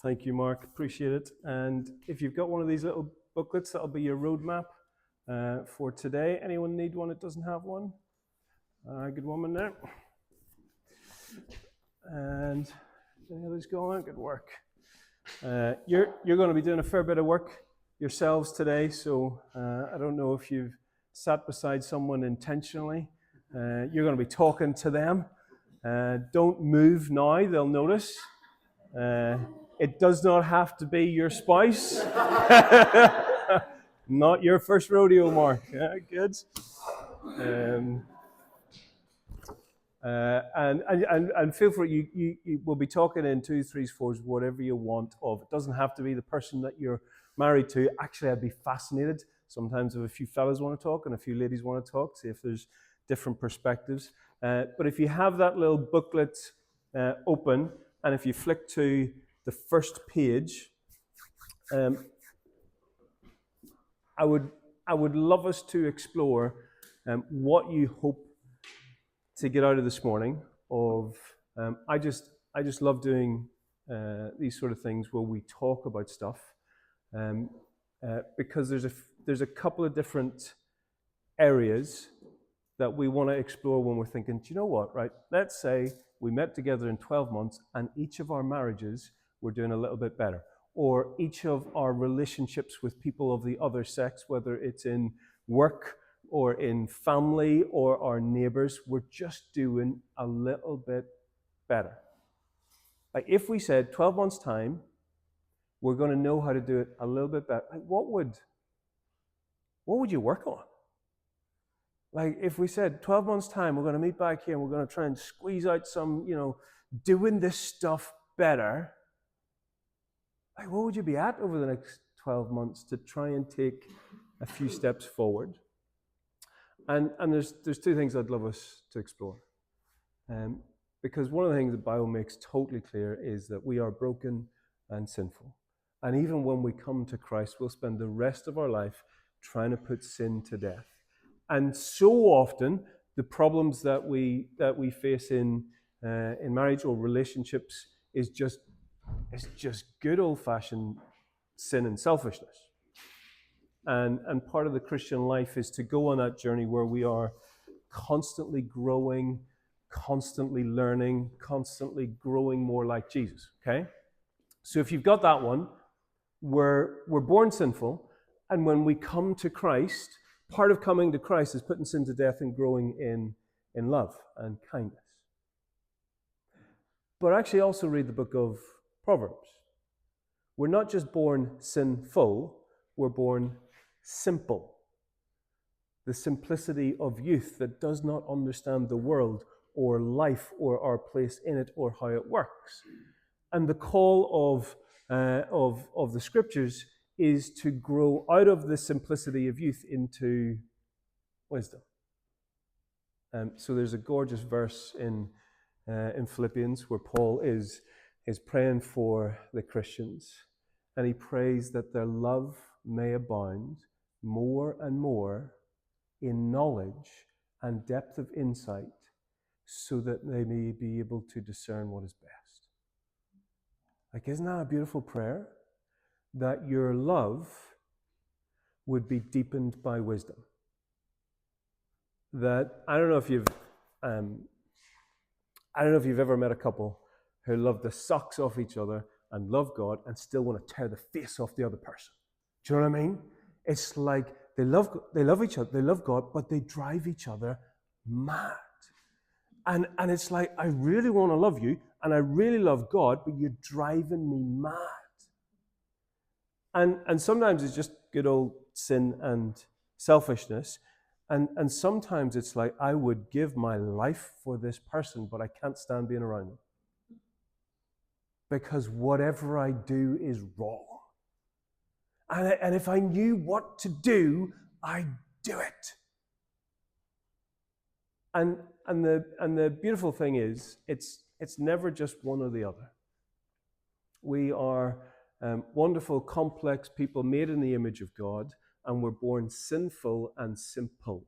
Thank you, Mark. Appreciate it. And if you've got one of these little booklets, that'll be your roadmap for today. Anyone need one that doesn't have one? Good woman there. And any others going? Good work. You're going to be doing a fair bit of work yourselves today, so I don't know if you've sat beside someone intentionally. You're going to be talking to them. Don't move now, they'll notice. It does not have to be your spouse. Not your first rodeo, Mark. Yeah, good. And feel free, you will be talking in 2s, 3s, 4s, whatever you want of. It doesn't have to be the person that you're married to. Actually, I'd be fascinated sometimes if a few fellas want to talk and a few ladies want to talk, see if there's different perspectives. But if you have that little booklet open, and if you flick to the first page, I would love us to explore what you hope to get out of this morning. I just love doing these sort of things where we talk about stuff, because there's a couple of different areas that we want to explore when we're thinking, do you know what, right? Let's say we met together in 12 months and each of our marriages were doing a little bit better, or each of our relationships with people of the other sex, whether it's in work or in family or our neighbors, we're just doing a little bit better. Like if we said 12 months' time, we're going to know how to do it a little bit better, like what would you work on? Like if we said 12 months' time, we're going to meet back here and we're going to try and squeeze out some, doing this stuff better, like what would you be at over the next 12 months to try and take a few steps forward? And there's two things I'd love us to explore. Because one of the things the Bible makes totally clear is that we are broken and sinful. And even when we come to Christ, we'll spend the rest of our life trying to put sin to death. And so often, the problems that we face in marriage or relationships is just good old-fashioned sin and selfishness. And part of the Christian life is to go on that journey where we are constantly growing, constantly learning, constantly growing more like Jesus, okay? So if you've got that one, we're born sinful, and when we come to Christ, part of coming to Christ is putting sin to death and growing in love and kindness. But actually also read the book of Proverbs. We're not just born sinful, we're born simple. The simplicity of youth that does not understand the world or life or our place in it or how it works. And the call of the scriptures is to grow out of the simplicity of youth into wisdom. So there's a gorgeous verse in Philippians where Paul is praying for the Christians, and he prays that their love may abound more and more in knowledge and depth of insight, so that they may be able to discern what is best. Like, isn't that a beautiful prayer? That your love would be deepened by wisdom. That I don't know if you've ever met a couple who love the socks off each other and love God and still want to tear the face off the other person. Do you know what I mean? It's like they love each other, they love God, but they drive each other mad. And it's like, I really want to love you and I really love God, but you're driving me mad. And sometimes it's just good old sin and selfishness. And sometimes it's like, I would give my life for this person, but I can't stand being around them. Because whatever I do is wrong. And if I knew what to do, I'd do it. And the beautiful thing is, it's never just one or the other. We are wonderful, complex people made in the image of God, and we're born sinful and simple.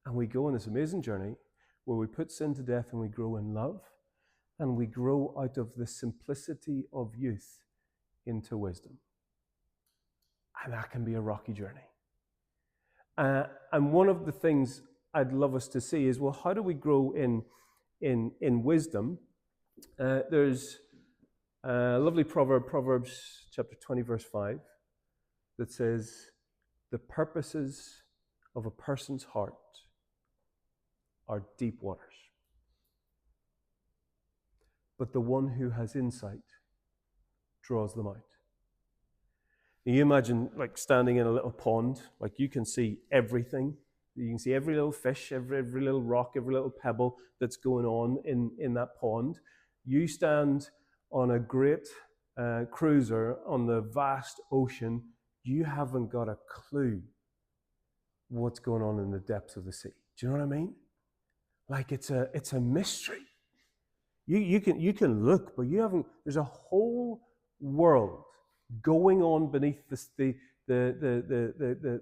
And we go on this amazing journey where we put sin to death and we grow in love, and we grow out of the simplicity of youth into wisdom. And that can be a rocky journey. And one of the things I'd love us to see is, well, how do we grow in wisdom? There's a lovely proverb, Proverbs chapter 20, verse 5, that says, the purposes of a person's heart are deep waters, but the one who has insight draws them out. Now you imagine like standing in a little pond, like you can see everything. You can see every little fish, every little rock, every little pebble that's going on in that pond. You stand on a great cruiser on the vast ocean, you haven't got a clue what's going on in the depths of the sea. Do you know what I mean? Like it's a mystery. You can look, but you haven't. There's a whole world going on beneath the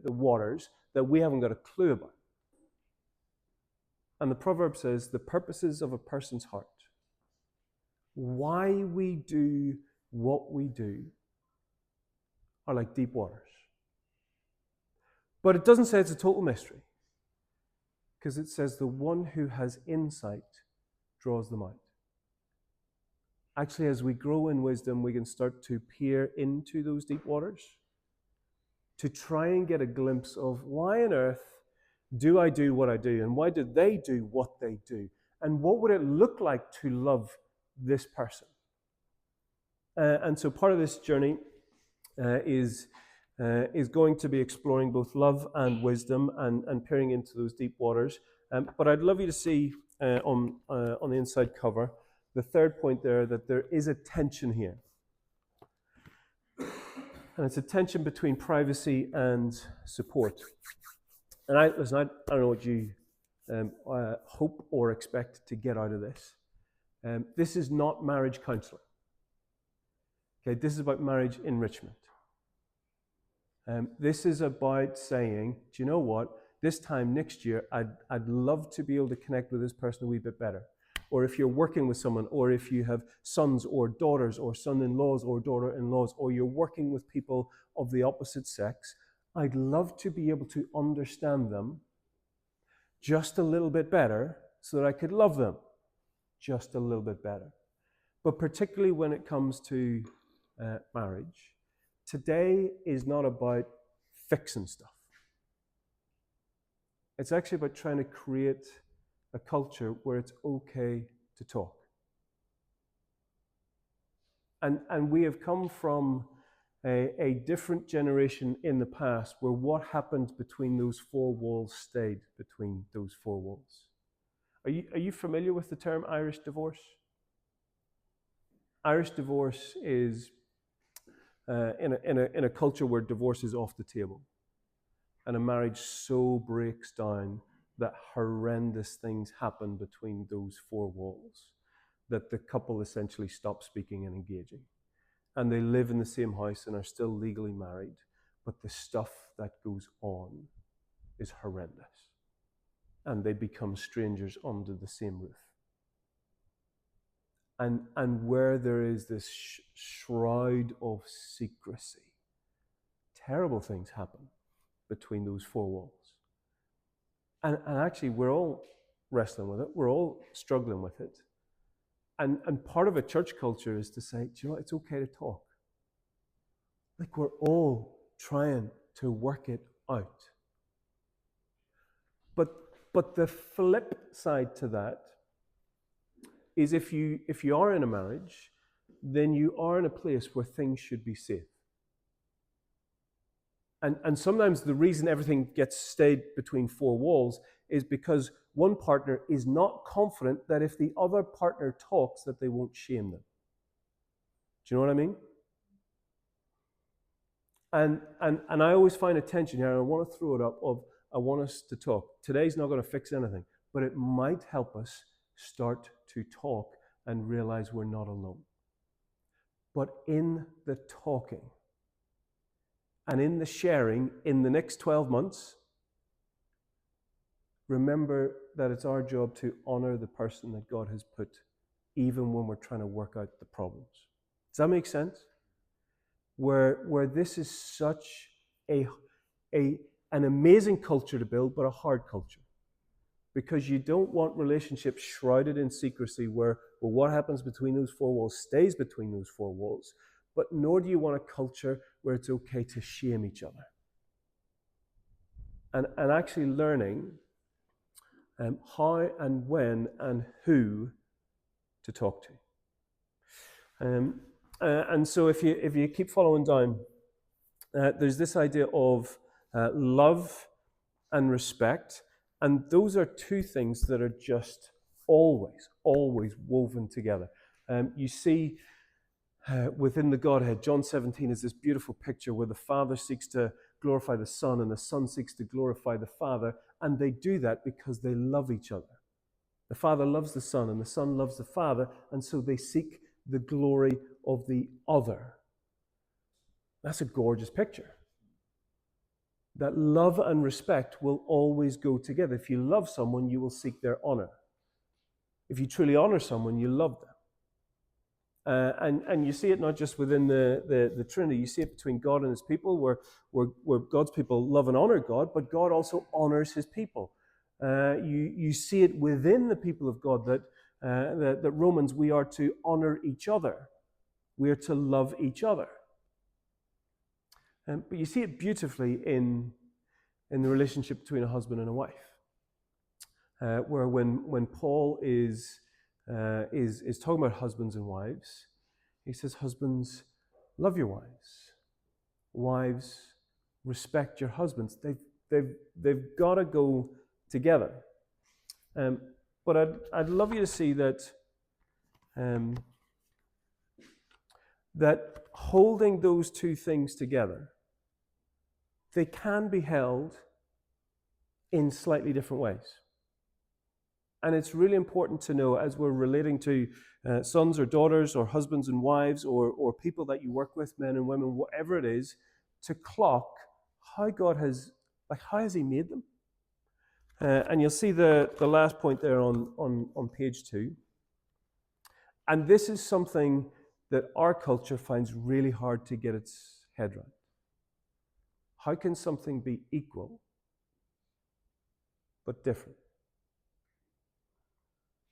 waters that we haven't got a clue about. And the proverb says, the purposes of a person's heart, why we do what we do, are like deep waters. But it doesn't say it's a total mystery, because it says the one who has insight draws them out. Actually, as we grow in wisdom, we can start to peer into those deep waters to try and get a glimpse of why on earth do I do what I do, and why do they do what they do, and what would it look like to love this person. And so part of this journey is going to be exploring both love and wisdom and peering into those deep waters. But I'd love you to see on the inside cover, the third point there, that there is a tension here. And it's a tension between privacy and support. And I don't know what you hope or expect to get out of this. This is not marriage counseling. Okay, this is about marriage enrichment. This is about saying, do you know what? This time next year, I'd love to be able to connect with this person a wee bit better. Or if you're working with someone, or if you have sons or daughters, or son-in-laws or daughter-in-laws, or you're working with people of the opposite sex, I'd love to be able to understand them just a little bit better so that I could love them just a little bit better. But particularly when it comes to marriage, today is not about fixing stuff. It's actually about trying to create a culture where it's okay to talk. And we have come from a different generation in the past where what happened between those four walls stayed between those four walls. Are you familiar with the term Irish divorce? Irish divorce is in a culture where divorce is off the table, and a marriage so breaks down that horrendous things happen between those four walls that the couple essentially stop speaking and engaging. And they live in the same house and are still legally married, but the stuff that goes on is horrendous. And they become strangers under the same roof. And where there is this shroud of secrecy, terrible things happen between those four walls. And actually, we're all wrestling with it. We're all struggling with it. And part of a church culture is to say, do you know what? It's okay to talk. Like, we're all trying to work it out. But the flip side to that is if you are in a marriage, then you are in a place where things should be safe. And sometimes the reason everything gets stayed between four walls is because one partner is not confident that if the other partner talks, that they won't shame them. Do you know what I mean? And I always find a tension here, and I want to throw it up of, I want us to talk. Today's not going to fix anything, but it might help us start to talk and realize we're not alone. But in the talking and in the sharing in the next 12 months, remember that it's our job to honor the person that God has put even when we're trying to work out the problems. Does that make sense? Where this is such an amazing culture to build, but a hard culture. Because you don't want relationships shrouded in secrecy where, well, what happens between those four walls stays between those four walls. But nor do you want a culture where it's okay to shame each other. And actually learning how and when and who to talk to. And so if you keep following down, there's this idea of love and respect. And those are two things that are just always woven together. You see within the Godhead, John 17 is this beautiful picture where the Father seeks to glorify the Son and the Son seeks to glorify the Father, and they do that because they love each other. The Father loves the Son and the Son loves the Father, and so they seek the glory of the other. That's a gorgeous picture. That love and respect will always go together. If you love someone, you will seek their honor. If you truly honor someone, you love them. And you see it not just within the Trinity, you see it between God and his people, where God's people love and honor God, but God also honors his people. You see it within the people of God that Romans, we are to honor each other. We are to love each other. But you see it beautifully in the relationship between a husband and a wife, where when Paul is talking about husbands and wives, he says, "Husbands, love your wives. Wives, respect your husbands." They've got to go together. But I'd love you to see that that holding those two things together, they can be held in slightly different ways. And it's really important to know, as we're relating to sons or daughters or husbands and wives or people that you work with, men and women, whatever it is, to clock how God has, how has he made them? And you'll see the last point there on page 2. And this is something that our culture finds really hard to get its head around. How can something be equal but different?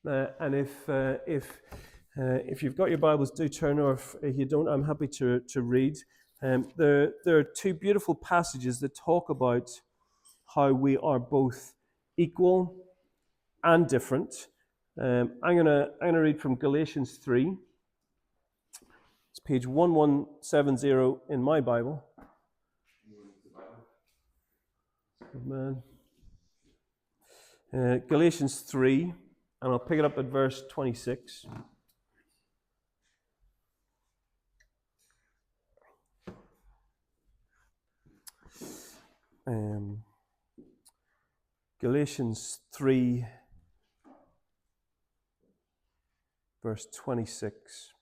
And if you've got your Bibles, do turn, or if you don't, I'm happy to read. There are two beautiful passages that talk about how we are both equal and different. I'm gonna read from Galatians 3. It's page 1170 in my Bible. Amen. Galatians 3, and I'll pick it up at verse 26. Galatians 3, verse 26.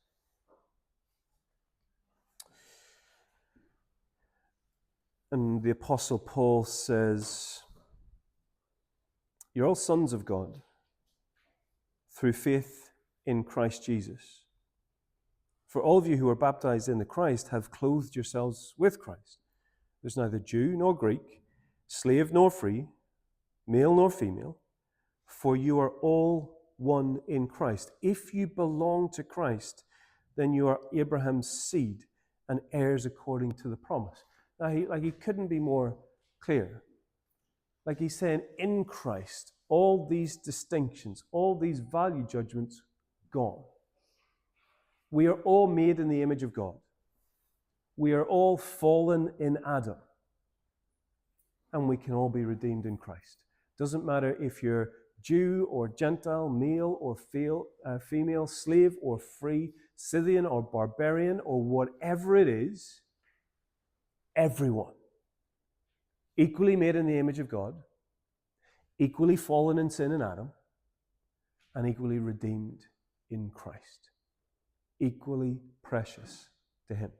And the Apostle Paul says, "You're all sons of God through faith in Christ Jesus. For all of you who are baptized into Christ have clothed yourselves with Christ. There's neither Jew nor Greek, slave nor free, male nor female, for you are all one in Christ. If you belong to Christ, then you are Abraham's seed and heirs according to the promise." Now, he couldn't be more clear. Like he's saying, in Christ, all these distinctions, all these value judgments, gone. We are all made in the image of God. We are all fallen in Adam. And we can all be redeemed in Christ. Doesn't matter if you're Jew or Gentile, male or female, slave or free, Scythian or barbarian, or whatever it is, everyone, equally made in the image of God, equally fallen in sin in Adam, and equally redeemed in Christ, equally precious to him.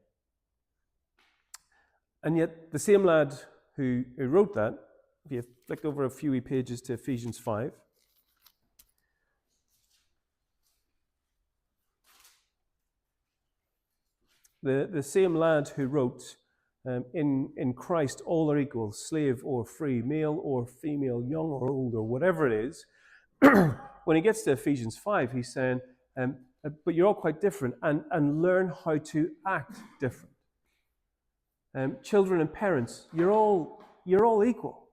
And yet, the same lad who wrote that, if you flick over a few pages to Ephesians 5, The same lad who wrote, in Christ all are equal, slave or free, male or female, young or old, or whatever it is. When he gets to Ephesians 5, he's saying, but you're all quite different, and learn how to act different. Children and parents, you're all equal.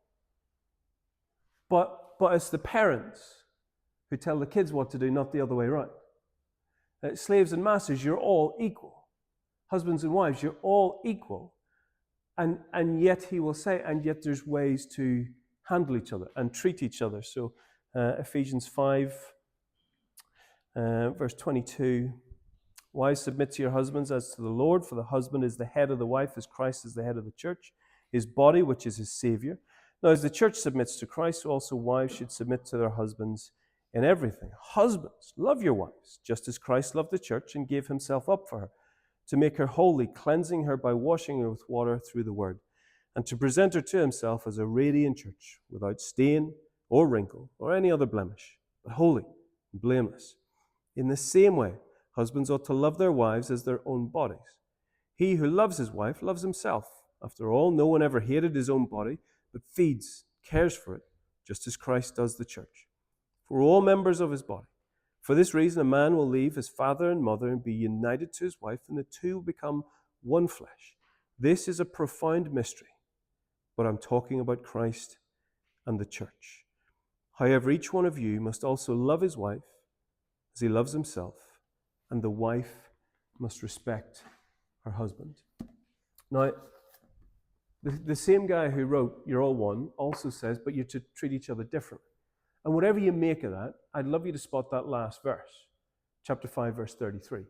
But it's the parents who tell the kids what to do, not the other way around. Slaves and masters, you're all equal. Husbands and wives, you're all equal. And yet he will say, and yet there's ways to handle each other and treat each other. So Ephesians 5, verse 22, wives, submit to your husbands as to the Lord, for the husband is the head of the wife, as Christ is the head of the church, his body, which is his Savior. Now, as the church submits to Christ, so also wives should submit to their husbands in everything. Husbands, love your wives, just as Christ loved the church and gave himself up for her, to make her holy, cleansing her by washing her with water through the word, and to present her to himself as a radiant church, without stain or wrinkle or any other blemish, but holy and blameless. In the same way, husbands ought to love their wives as their own bodies. He who loves his wife loves himself. After all, no one ever hated his own body, but feeds, cares for it, just as Christ does the church. For all members of his body. For this reason, a man will leave his father and mother and be united to his wife, and the two will become one flesh. This is a profound mystery, but I'm talking about Christ and the church. However, each one of you must also love his wife as he loves himself, and the wife must respect her husband. Now, the same guy who wrote You're All One also says, but you're to treat each other differently. And whatever you make of that, I'd love you to spot that last verse, chapter 5, verse 33.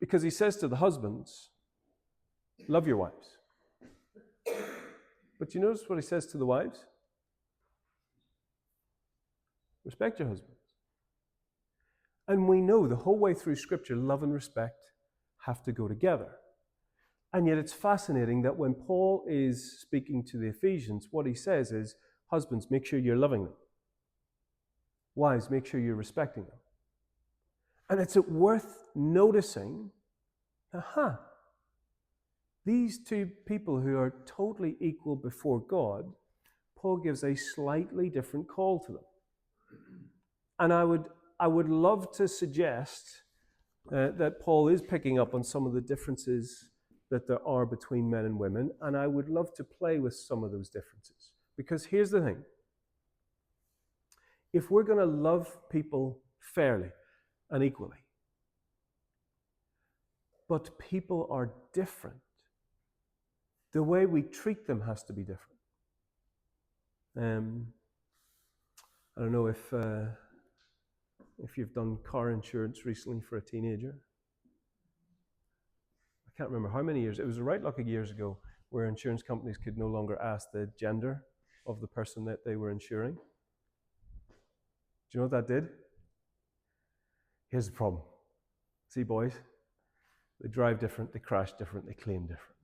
Because he says to the husbands, love your wives. But you notice what he says to the wives? Respect your husbands. And we know the whole way through Scripture, love and respect have to go together. And yet it's fascinating that when Paul is speaking to the Ephesians, what he says is, husbands, make sure you're loving them. Wives, make sure you're respecting them. And it's worth noticing, these two people who are totally equal before God, Paul gives a slightly different call to them. And I would love to suggest that Paul is picking up on some of the differences that there are between men and women, and I would love to play with some of those differences. Because here's the thing. If we're going to love people fairly and equally, but people are different, the way we treat them has to be different. I don't know if you've done car insurance recently for a teenager. I can't remember how many years. It was a right lucky years ago where insurance companies could no longer ask the gender of the person that they were insuring. Do you know what that did? Here's the problem. See, boys, they drive different, they crash different, they claim different.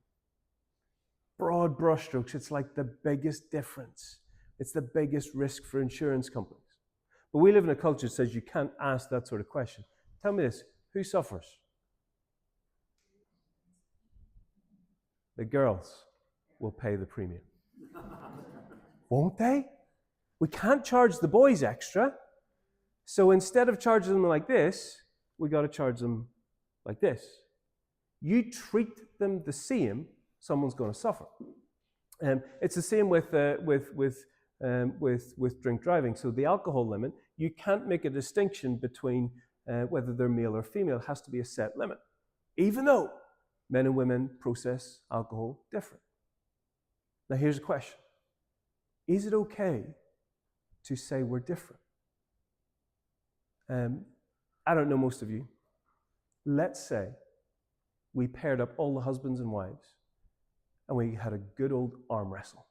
Broad brushstrokes, it's like the biggest difference. It's the biggest risk for insurance companies. But we live in a culture that says you can't ask that sort of question. Tell me this, who suffers? The girls will pay the premium. Won't they? We can't charge the boys extra. So instead of charging them like this, we got to charge them like this. You treat them the same, someone's going to suffer. It's the same with drink driving. So the alcohol limit, you can't make a distinction between whether they're male or female. It has to be a set limit, even though men and women process alcohol different. Now here's a question. Is it okay to say we're different? I don't know most of you. Let's say we paired up all the husbands and wives and we had a good old arm wrestle.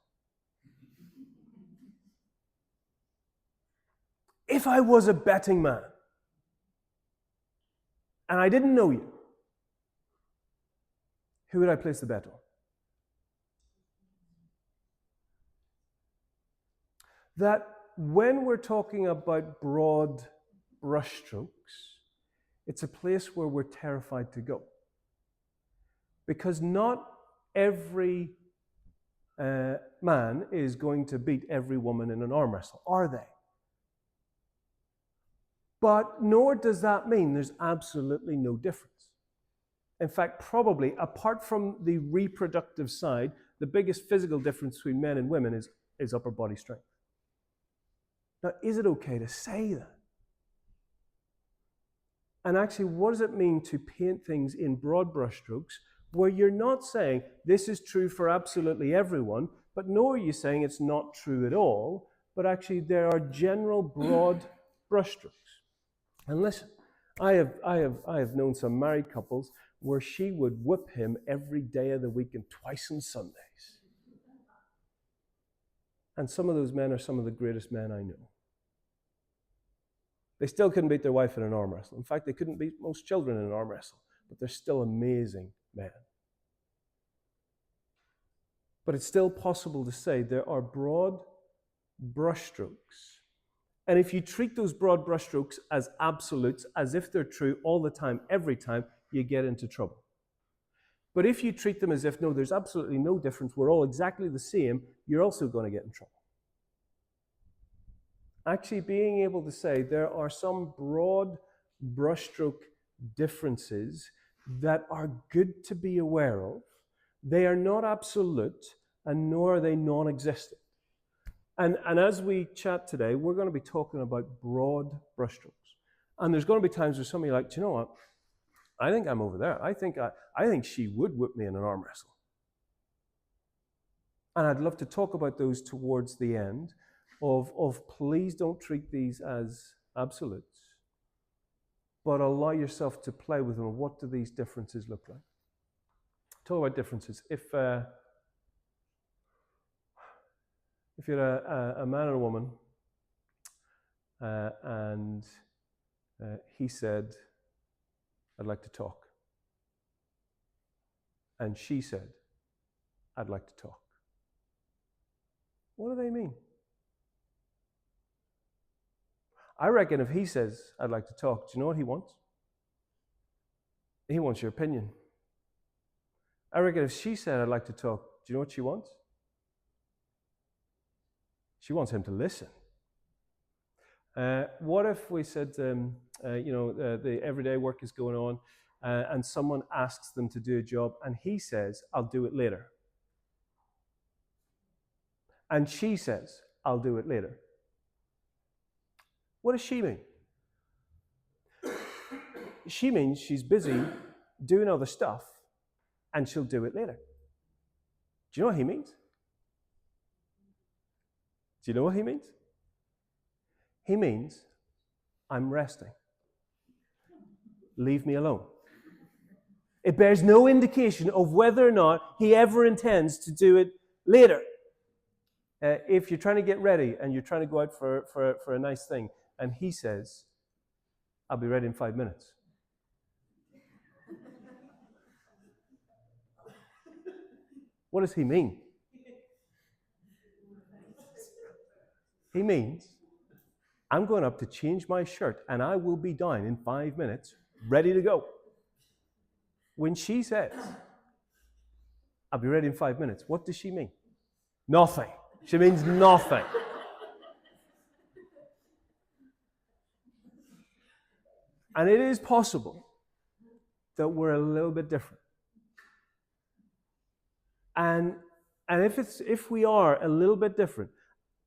If I was a betting man and I didn't know you, who would I place the bet on? That when we're talking about broad brushstrokes, It's a place where we're terrified to go. Because not every man is going to beat every woman in an arm wrestle, are they? But nor does that mean there's absolutely no difference. In fact, probably, apart from the reproductive side, the biggest physical difference between men and women is upper body strength. Now, is it okay to say that? And actually, what does it mean to paint things in broad brushstrokes where you're not saying this is true for absolutely everyone, but nor are you saying it's not true at all, but actually there are general broad brushstrokes. And listen, I have known some married couples where she would whip him every day of the week and twice on Sundays. And some of those men are some of the greatest men I know. They still couldn't beat their wife in an arm wrestle. In fact, they couldn't beat most children in an arm wrestle, but they're still amazing men. But it's still possible to say there are broad brushstrokes. And if you treat those broad brushstrokes as absolutes, as if they're true all the time, every time, you get into trouble. But if you treat them as if, no, there's absolutely no difference, we're all exactly the same, you're also going to get in trouble. Actually being able to say there are some broad brushstroke differences that are good to be aware of. They are not absolute, and nor are they non-existent. And as we chat today, we're going to be talking about broad brushstrokes. And there's going to be times where somebody like, do you know what? I think I'm over there. I think she would whip me in an arm wrestle. And I'd love to talk about those towards the end of please don't treat these as absolutes, but allow yourself to play with them. What do these differences look like? Talk about differences. If you're a man and a woman, and he said, I'd like to talk. And she said, I'd like to talk. What do they mean? I reckon if he says, I'd like to talk, do you know what he wants? He wants your opinion. I reckon if she said, I'd like to talk, do you know what she wants? She wants him to listen. What if we said, the everyday work is going on, and someone asks them to do a job, and he says, I'll do it later. And she says, I'll do it later. What does she mean? She means she's busy doing other stuff, and she'll do it later. Do you know what he means? Do you know what he means? He means, I'm resting. Leave me alone. It bears no indication of whether or not he ever intends to do it later. If you're trying to get ready and you're trying to go out for a nice thing, and he says, I'll be ready in 5 minutes. What does he mean? He means, I'm going up to change my shirt and I will be down in 5 minutes, ready to go. When she says, I'll be ready in 5 minutes, what does she mean? Nothing. She means nothing. And it is possible that we're a little bit different. And if we are a little bit different,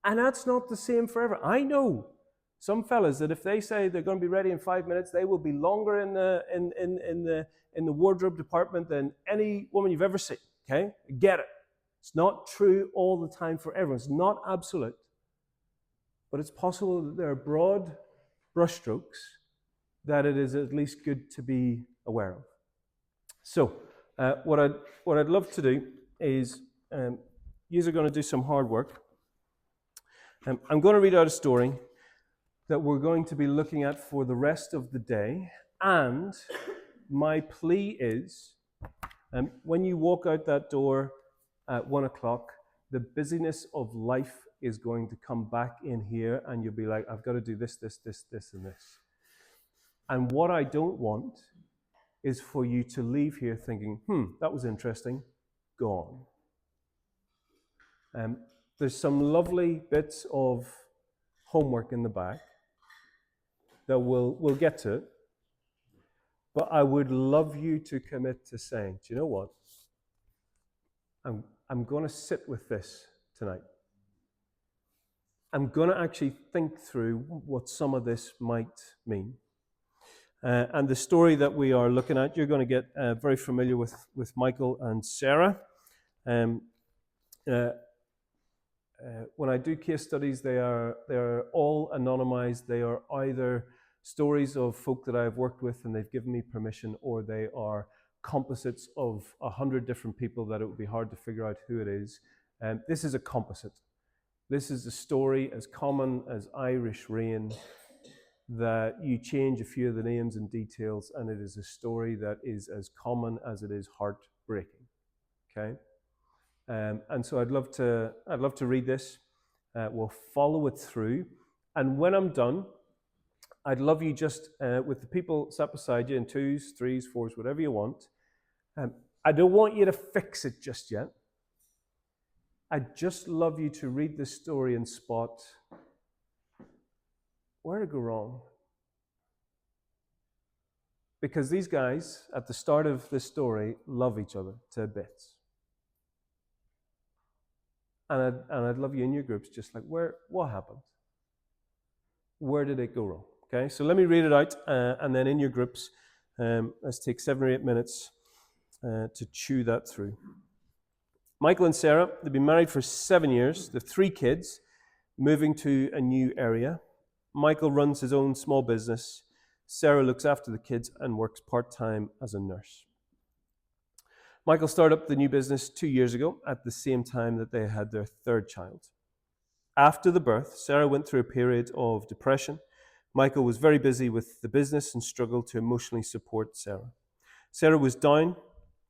and that's not the same forever. I know some fellas that if they say they're going to be ready in 5 minutes, they will be longer in the wardrobe department than any woman you've ever seen. Okay, get it. It's not true all the time for everyone. It's not absolute, but it's possible that there are broad brushstrokes that it is at least good to be aware of. So, what I'd love to do is, you are going to do some hard work. I'm going to read out a story that we're going to be looking at for the rest of the day, and my plea is, when you walk out that door at 1 o'clock, the busyness of life is going to come back in here, and you'll be like, I've got to do this, and this. And what I don't want is for you to leave here thinking, that was interesting, gone. There's some lovely bits of homework in the back that we'll get to, but I would love you to commit to saying, do you know what? I'm going to sit with this tonight. I'm going to actually think through what some of this might mean. And the story that we are looking at, you're going to get very familiar with Michael and Sarah. When I do case studies, they are all anonymized. They are either stories of folk that I've worked with and they've given me permission, or they are composites of 100 different people that it would be hard to figure out who it is. This is a composite. This is a story as common as Irish rain, that you change a few of the names and details, and it is a story that is as common as it is heartbreaking. Okay? And so I'd love to read this. We'll follow it through. And when I'm done, I'd love you just, with the people sat beside you in 2s, 3s, 4s, whatever you want. I don't want you to fix it just yet. I'd just love you to read this story and spot where to go wrong. Because these guys, at the start of this story, love each other to bits. And I'd love you in your groups, just like, what happened? Where did it go wrong? Okay, so let me read it out, and then in your groups, let's take 7 or 8 minutes to chew that through. Michael and Sarah, they've been married for 7 years. They have 3 kids, moving to a new area. Michael runs his own small business. Sarah looks after the kids and works part-time as a nurse. Michael started up the new business 2 years ago at the same time that they had their 3rd child. After the birth, Sarah went through a period of depression. Michael was very busy with the business and struggled to emotionally support Sarah. Sarah was down.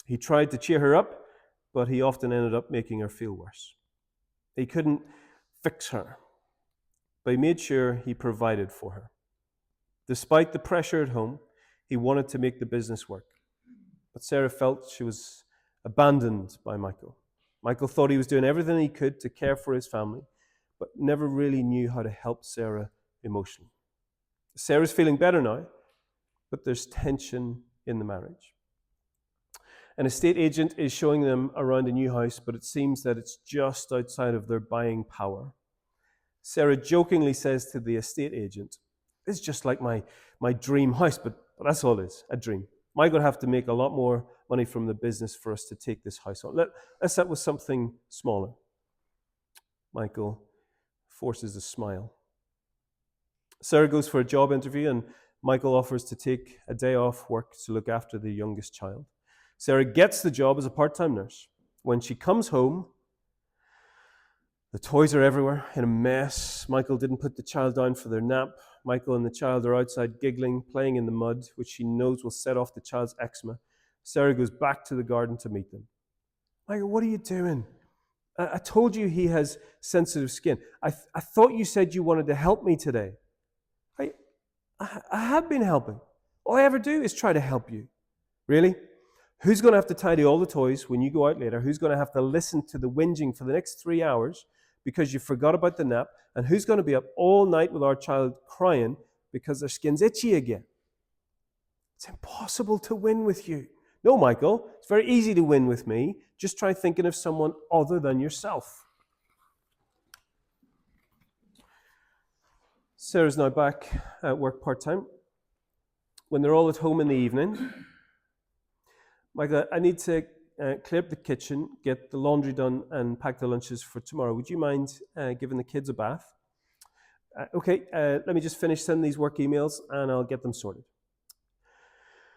He tried to cheer her up, but he often ended up making her feel worse. He couldn't fix her, but he made sure he provided for her. Despite the pressure at home, he wanted to make the business work. But Sarah felt she was abandoned by Michael. Michael thought he was doing everything he could to care for his family, but never really knew how to help Sarah emotionally. Sarah's feeling better now, but there's tension in the marriage. An estate agent is showing them around a new house, but it seems that it's just outside of their buying power. Sarah jokingly says to the estate agent, "This is just like my dream house, but that's all it is, a dream. Michael would have to make a lot more money from the business for us to take this house on. Let's start with something smaller." Michael forces a smile. Sarah goes for a job interview, and Michael offers to take a day off work to look after the youngest child. Sarah gets the job as a part-time nurse. When she comes home, the toys are everywhere in a mess. Michael didn't put the child down for their nap. Michael and the child are outside giggling, playing in the mud, which she knows will set off the child's eczema. Sarah goes back to the garden to meet them. "Michael, what are you doing? I told you he has sensitive skin. I thought you said you wanted to help me today." I have been helping. All I ever do is try to help you. "Really? Who's going to have to tidy all the toys when you go out later? Who's going to have to listen to the whinging for the next 3 hours because you forgot about the nap? And who's going to be up all night with our child crying because their skin's itchy again? It's impossible to win with you." "No, Michael, it's very easy to win with me. Just try thinking of someone other than yourself." Sarah's now back at work part-time. When they're all at home in the evening, "Michael, I need to clear up the kitchen, get the laundry done, and pack the lunches for tomorrow. Would you mind giving the kids a bath?" Okay, let me just finish sending these work emails, and I'll get them sorted."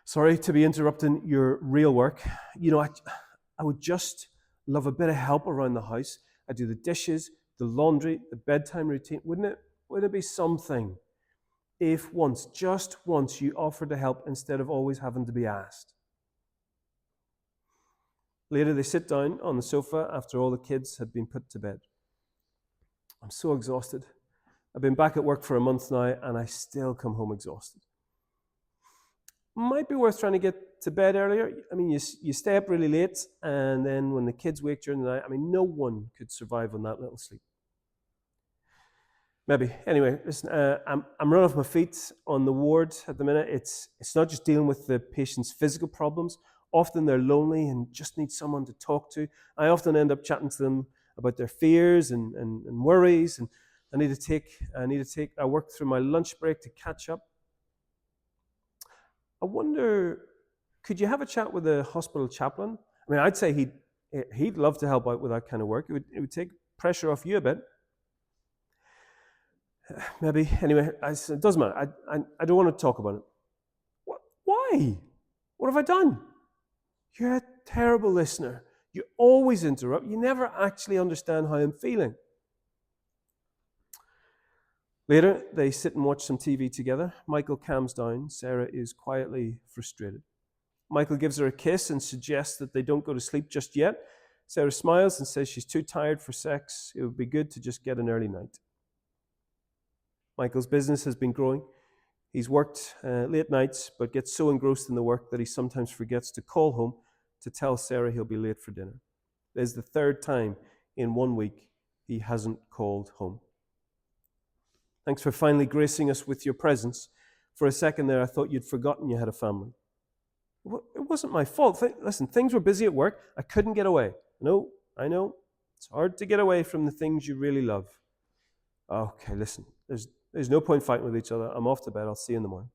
"Sorry to be interrupting your real work. I would just love a bit of help around the house. I do the dishes, the laundry, the bedtime routine. Wouldn't it be something if just once, you offered to help instead of always having to be asked?" Later, they sit down on the sofa after all the kids had been put to bed. "I'm so exhausted. I've been back at work for a month now, and I still come home exhausted." Might be worth trying to get to bed earlier. I mean, you stay up really late, and then when the kids wake during the night, I mean, no one could survive on that little sleep. Maybe. Anyway, listen, I'm running off my feet on the ward at the minute. It's not just dealing with the patient's physical problems. Often they're lonely and just need someone to talk to. I often end up chatting to them about their fears and worries, and I work through my lunch break to catch up. I wonder, could you have a chat with the hospital chaplain? I mean, I'd say he'd love to help out with that kind of work. It would take pressure off you a bit. Maybe. Anyway, it doesn't matter. I don't want to talk about it. Why? What have I done? You're a terrible listener. You always interrupt. You never actually understand how I'm feeling. Later, they sit and watch some TV together. Michael calms down. Sarah is quietly frustrated. Michael gives her a kiss and suggests that they don't go to sleep just yet. Sarah smiles and says she's too tired for sex. It would be good to just get an early night. Michael's business has been growing. He's worked late nights, but gets so engrossed in the work that he sometimes forgets to call home to tell Sarah he'll be late for dinner. It is the third time in 1 week he hasn't called home. Thanks for finally gracing us with your presence. For a second there, I thought you'd forgotten you had a family. It wasn't my fault. Listen, things were busy at work. I couldn't get away. No, I know. It's hard to get away from the things you really love. Okay, listen, there's no point fighting with each other. I'm off to bed. I'll see you in the morning.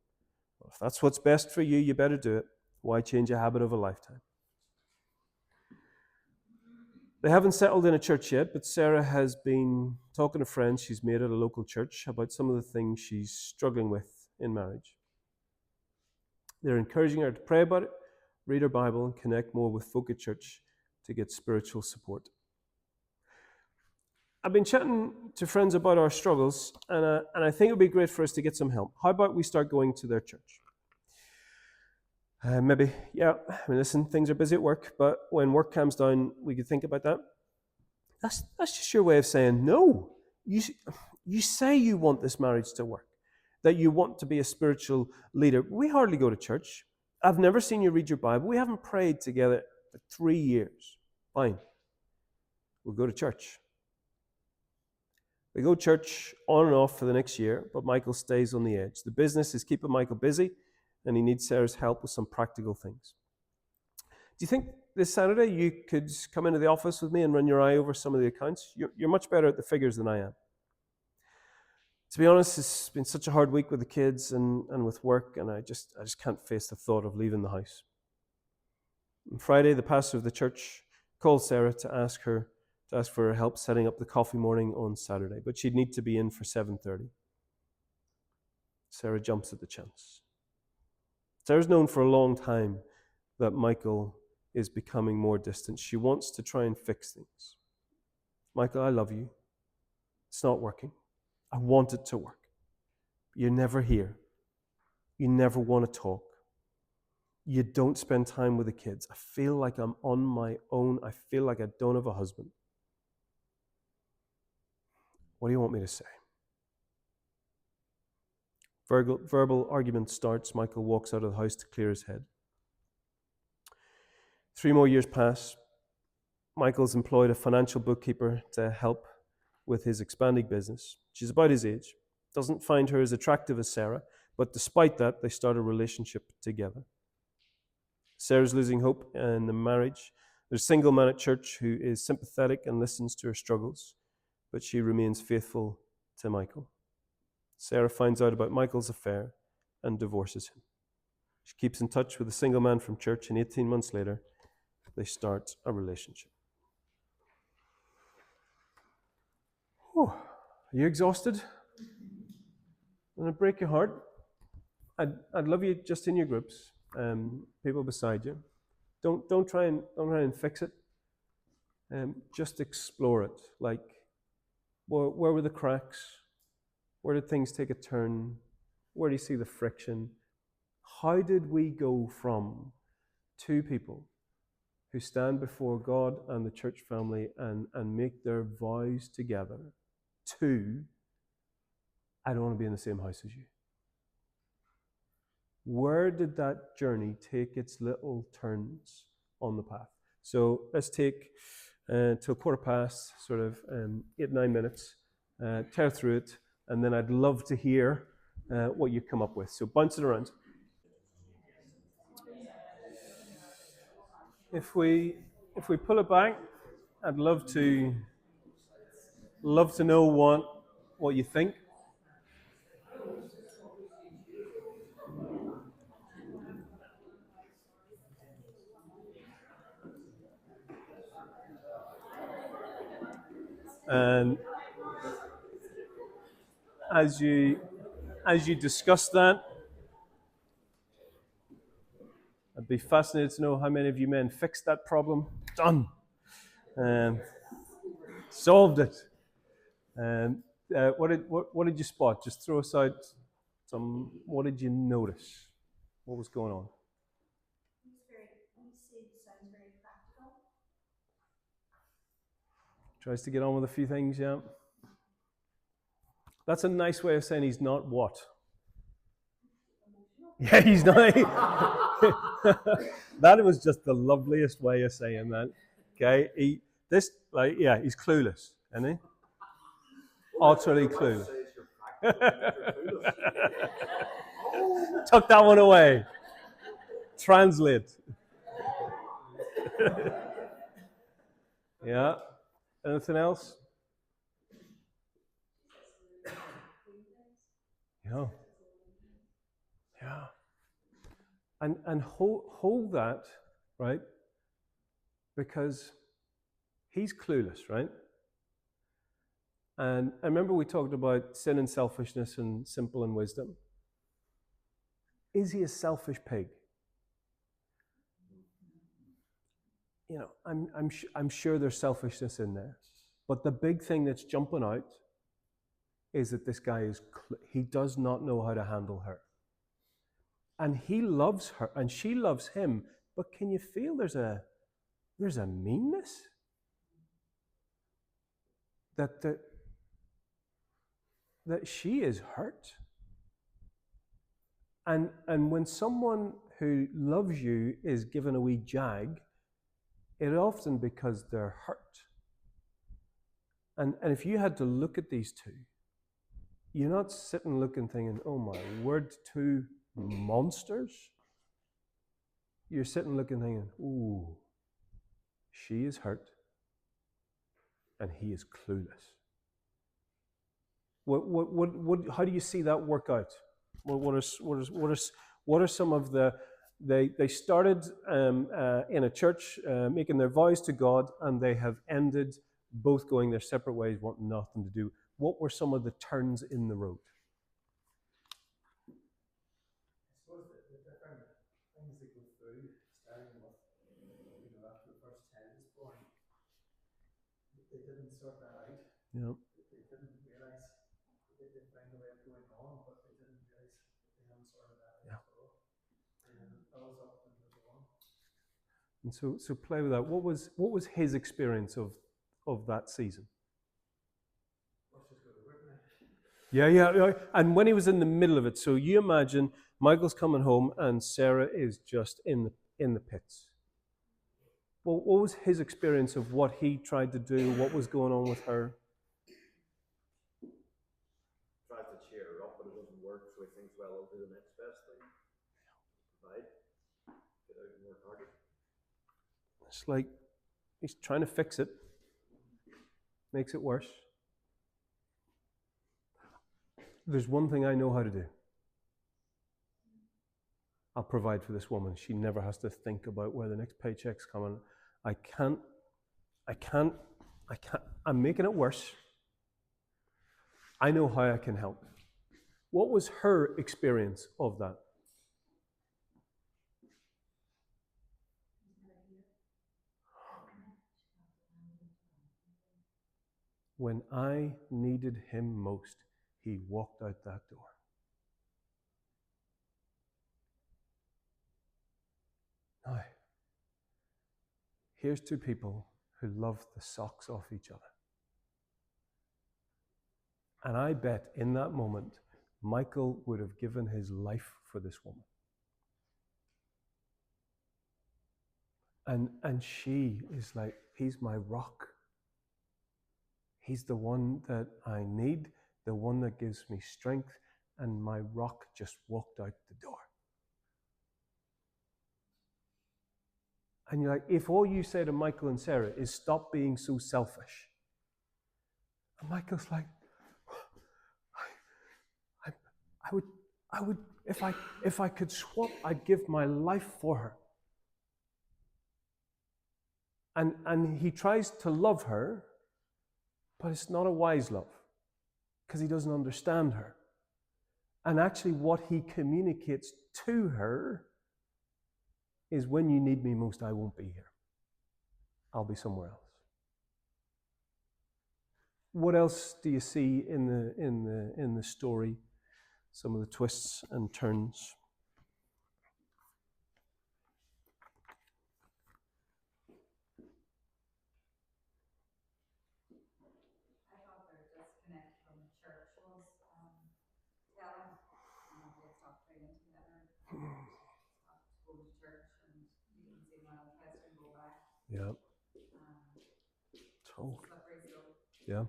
Well, if that's what's best for you, you better do it. Why change a habit of a lifetime? They haven't settled in a church yet, but Sarah has been talking to friends she's made at a local church about some of the things she's struggling with in marriage. They're encouraging her to pray about it, read her Bible, and connect more with folk at church to get spiritual support. I've been chatting to friends about our struggles, and I think it would be great for us to get some help. How about we start going to their church? Maybe, yeah, I mean, listen, things are busy at work, but when work calms down, we could think about that. That's just your way of saying no. You say you want this marriage to work, that you want to be a spiritual leader. We hardly go to church. I've never seen you read your Bible. We haven't prayed together for 3 years. Fine. We'll go to church. We go to church on and off for the next year, but Michael stays on the edge. The business is keeping Michael busy, and he needs Sarah's help with some practical things. Do you think this Saturday you could come into the office with me and run your eye over some of the accounts? You're much better at the figures than I am. To be honest, it's been such a hard week with the kids and with work, and I just can't face the thought of leaving the house. On Friday, the pastor of the church called Sarah to ask for her help setting up the coffee morning on Saturday, but she'd need to be in for 7:30. Sarah jumps at the chance. Sarah's known for a long time that Michael is becoming more distant. She wants to try and fix things. Michael, I love you. It's not working. I want it to work. You're never here. You never want to talk. You don't spend time with the kids. I feel like I'm on my own. I feel like I don't have a husband. What do you want me to say? Verbal argument starts. Michael walks out of the house to clear his head. 3 more years pass. Michael's employed a financial bookkeeper to help with his expanding business. She's about his age. Doesn't find her as attractive as Sarah, but despite that, they start a relationship together. Sarah's losing hope in the marriage. There's a single man at church who is sympathetic and listens to her struggles, but she remains faithful to Michael. Sarah finds out about Michael's affair and divorces him. She keeps in touch with a single man from church, and 18 months later, they start a relationship. Oh, are you exhausted? Doesn't it break your heart? I'd love you just in your groups, people beside you. Don't try and fix it. Just explore it. Like, where were the cracks? Where did things take a turn? Where do you see the friction? How did we go from 2 people who stand before God and the church family and make their vows together to, I don't want to be in the same house as you? Where did that journey take its little turns on the path? So let's take till 1:15, sort of 8, 9 minutes, tear through it, and then I'd love to hear what you come up with. So bounce it around. If we pull it back, I'd love to know what you think. And as you discuss that, I'd be fascinated to know how many of you men fixed that problem. Done. Solved it. And what did you spot? Just throw us out some. What did you notice? What was going on? Sounds very practical. Tries to get on with a few things, yeah. That's a nice way of saying he's not what? Yeah, he's not. That was just the loveliest way of saying that. Okay, he's clueless, isn't he? Utterly clueless. Tuck that one away. Translate. Yeah. Anything else? Yeah. Yeah. And hold that, right? Because he's clueless, right? And I remember we talked about sin and selfishness and simple and wisdom. Is he a selfish pig? You know, I'm sure there's selfishness in there. But the big thing that's jumping out is that this guy he does not know how to handle her. And he loves her and she loves him, but can you feel there's a meanness? That she is hurt. And when someone who loves you is given a wee jag, it often because they're hurt. And if you had to look at these two, you're not sitting looking thinking, oh my word, two monsters. You're sitting looking thinking, ooh, she is hurt and he is clueless. How do you see that work out? What are some of the they started in a church making their vows to God, and they have ended both going their separate ways, wanting nothing to do. What were some of the turns in the road? I suppose the different things that go through, starting with, after the first child is born, they didn't sort that out. Yeah. They didn't realise they did find a way of going on, but they didn't realise that they hadn't sorted that out at all. And then it builds up and goes on. And so play with that. What was his experience of that season? Let's just go to work now. Yeah. And when he was in the middle of it, so you imagine Michael's coming home and Sarah is just in the pits. Well, what was his experience of what he tried to do? What was going on with her? Tries to cheer her up, but it doesn't work, so he thinks, well, I'll do the next best thing. Provide. Get out and work harder. It's like he's trying to fix it. Makes it worse. There's one thing I know how to do. I'll provide for this woman. She never has to think about where the next paycheck's coming. I can't. I'm making it worse. I know how I can help. What was her experience of that? When I needed him most, he walked out that door. Now, here's two people who love the socks off each other. And I bet in that moment, Michael would have given his life for this woman. And she is like, he's my rock. He's the one that I need, the one that gives me strength, and my rock just walked out the door. And you're like, if all you say to Michael and Sarah is stop being so selfish, and Michael's like, I would, if I could swap, I'd give my life for her. And he tries to love her, but it's not a wise love, because he doesn't understand her. And actually what he communicates to her is, when you need me most, I won't be here. I'll be somewhere else. What else do you see in the story? Some of the twists and turns. I thought their disconnect from the church was telling. They stopped praying together, stopped going to church, and you can see Mel and Kirsten go back. Yeah. Totally. Slippery slope. Yeah.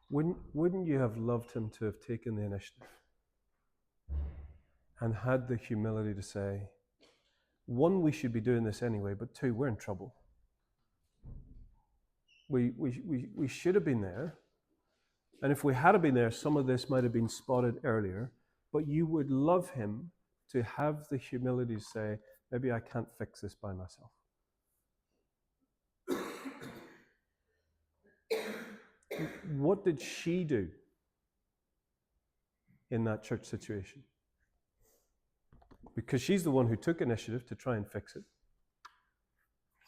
Wouldn't you have loved him to have taken the initiative and had the humility to say, one, we should be doing this anyway, but two, we're in trouble. We should have been there. And if we had been there, some of this might have been spotted earlier. But you would love him to have the humility to say, maybe I can't fix this by myself. What did she do in that church situation? Because she's the one who took initiative to try and fix it.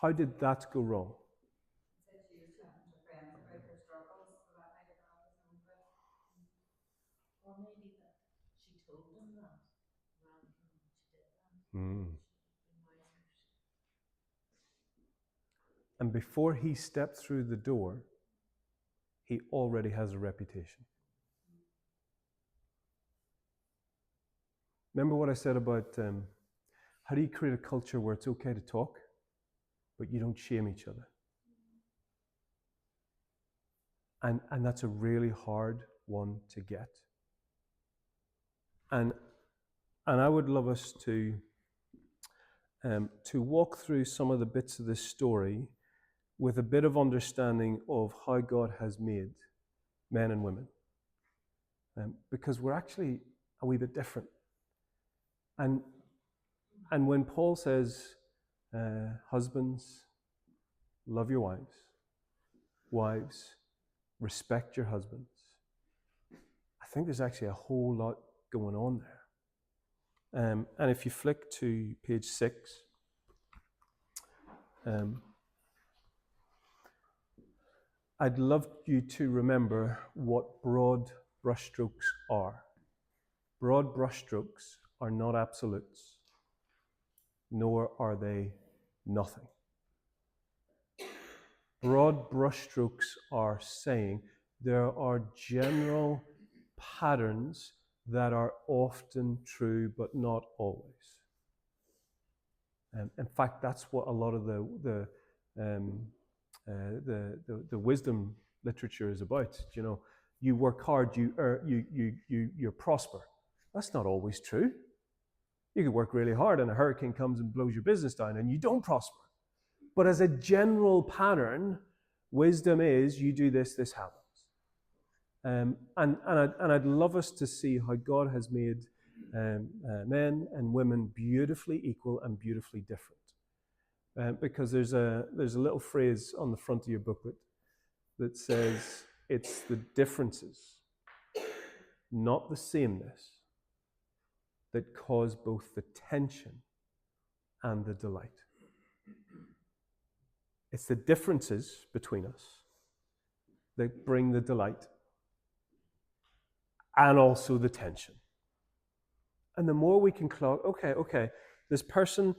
How did that go wrong? Said she was chatting to friends about her struggles, so that might have brought his own breath. Or maybe that she told him that rather than she did that. Mm. She would have been wiser. And before he stepped through the door, he already has a reputation. Remember what I said about how do you create a culture where it's okay to talk, but you don't shame each other? And that's a really hard one to get. And I would love us to walk through some of the bits of this story with a bit of understanding of how God has made men and women. Because we're actually a wee bit different. And when Paul says, husbands, love your wives, wives, respect your husbands, I think there's actually a whole lot going on there. And if you flick to page 6, I'd love you to remember what broad brushstrokes are. Broad brushstrokes are not absolutes, nor are they nothing. Broad brushstrokes are saying there are general patterns that are often true, but not always. In fact, that's what a lot of the wisdom literature is about. You know, you work hard, you prosper. That's not always true. You could work really hard and a hurricane comes and blows your business down and you don't prosper. But as a general pattern, wisdom is you do this, this happens. And I'd love us to see how God has made men and women beautifully equal and beautifully different. Because there's a little phrase on the front of your booklet that says it's the differences, not the sameness, that cause both the tension and the delight. It's the differences between us that bring the delight and also the tension. And the more we can clock, okay, this person,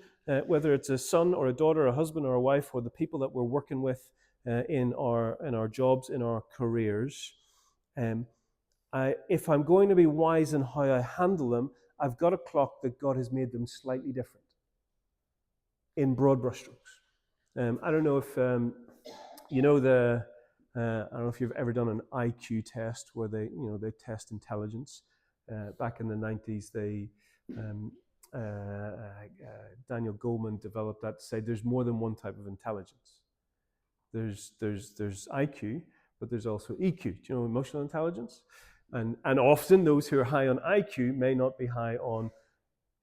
whether it's a son or a daughter, a husband or a wife, or the people that we're working with in our jobs, in our careers, if I'm going to be wise in how I handle them, I've got to clock that God has made them slightly different in broad brushstrokes. I don't know if you know I don't know if you've ever done an IQ test where they test intelligence. Back in the 90s, Daniel Goleman developed that to say there's more than one type of intelligence. There's IQ, but there's also EQ. Do you know emotional intelligence? And often those who are high on IQ may not be high on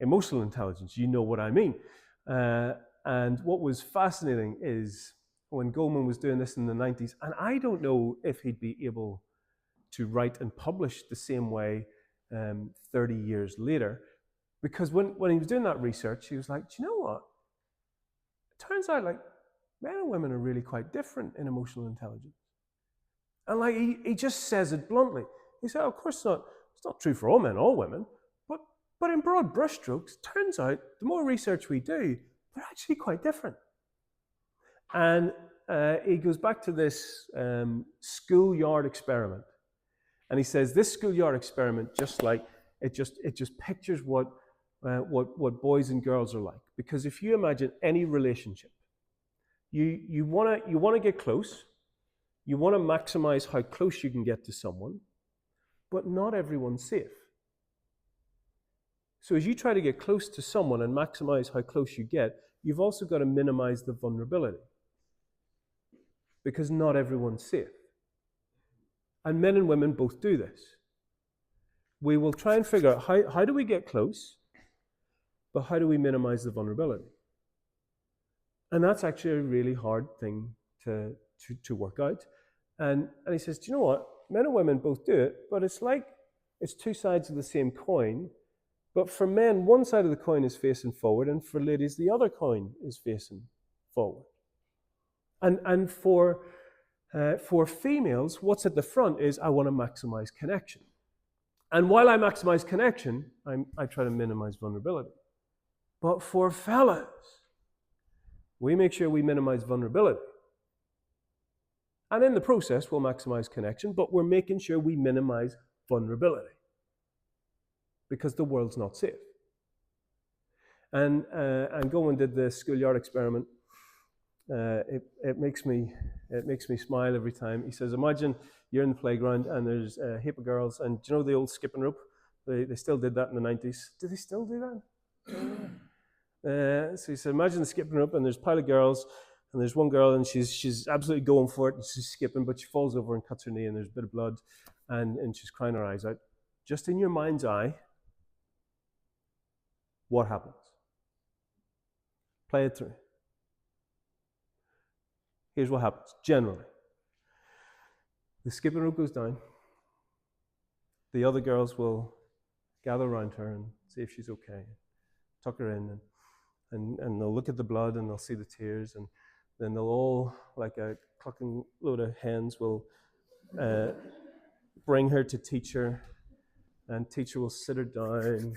emotional intelligence. You know what I mean. And what was fascinating is when Goleman was doing this in the 90s, and I don't know if he'd be able to write and publish the same way 30 years later, because when he was doing that research, he was like, do you know what? It turns out like men and women are really quite different in emotional intelligence. And like he just says it bluntly. He said, of course it's not true for all men, all women, but in broad brushstrokes, turns out the more research we do, they're actually quite different. And he goes back to this schoolyard experiment. And he says this schoolyard experiment it just pictures what boys and girls are like. Because if you imagine any relationship, you want to get close, you want to maximize how close you can get to someone, but not everyone's safe. So as you try to get close to someone and maximize how close you get, you've also got to minimize the vulnerability, because not everyone's safe. And men and women both do this. We will try and figure out how do we get close, but how do we minimize the vulnerability? And that's actually a really hard thing to work out. And he says, do you know what? Men and women both do it, but it's like it's two sides of the same coin. But for men, one side of the coin is facing forward, and for ladies, the other coin is facing forward. And for females, what's at the front is I want to maximize connection. And while I maximize connection, I try to minimize vulnerability. But for fellas, we make sure we minimize vulnerability. And in the process, we'll maximize connection, but we're making sure we minimize vulnerability, because the world's not safe. And Goleman did the schoolyard experiment. It makes me smile every time. He says, imagine you're in the playground and there's a heap of girls, and do you know the old skipping rope? They still did that in the 90s. Do they still do that? So he said, imagine the skipping rope and there's a pile of girls, and there's one girl and she's absolutely going for it, and she's skipping, but she falls over and cuts her knee, and there's a bit of blood, and she's crying her eyes out. Just in your mind's eye, what happens? Play it through. Here's what happens, generally. The skipping rope goes down. The other girls will gather around her and see if she's okay. Tuck her in, and they'll look at the blood, and they'll see the tears, and then they'll all, like a clucking load of hens, will bring her to teacher, and teacher will sit her down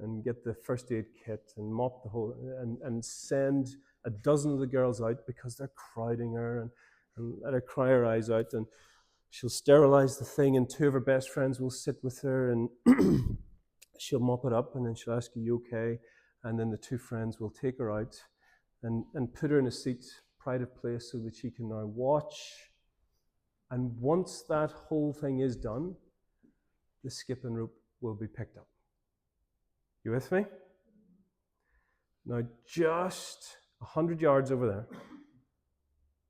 and get the first aid kit and mop the whole, and send a dozen of the girls out because they're crowding her, and let her cry her eyes out, and she'll sterilize the thing, and two of her best friends will sit with her, and she'll mop it up, and then she'll ask, are you okay? And then the two friends will take her out and put her in a seat, private place, so that she can now watch. And once that whole thing is done, the skipping rope will be picked up. You with me? Now, just 100 yards over there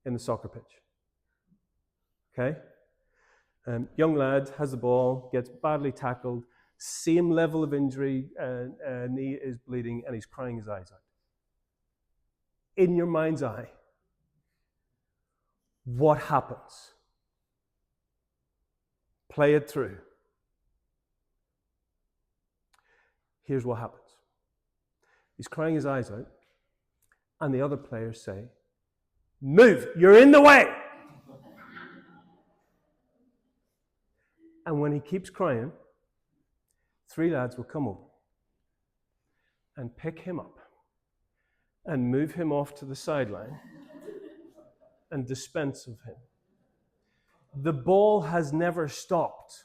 in the soccer pitch. Okay? Young lad has the ball, gets badly tackled, same level of injury, knee is bleeding, and he's crying his eyes out. In your mind's eye, what happens? Play it through. Here's what happens. He's crying his eyes out, and the other players say, move, you're in the way. And when he keeps crying, 3 lads will come over and pick him up and move him off to the sideline and dispense of him. The ball has never stopped.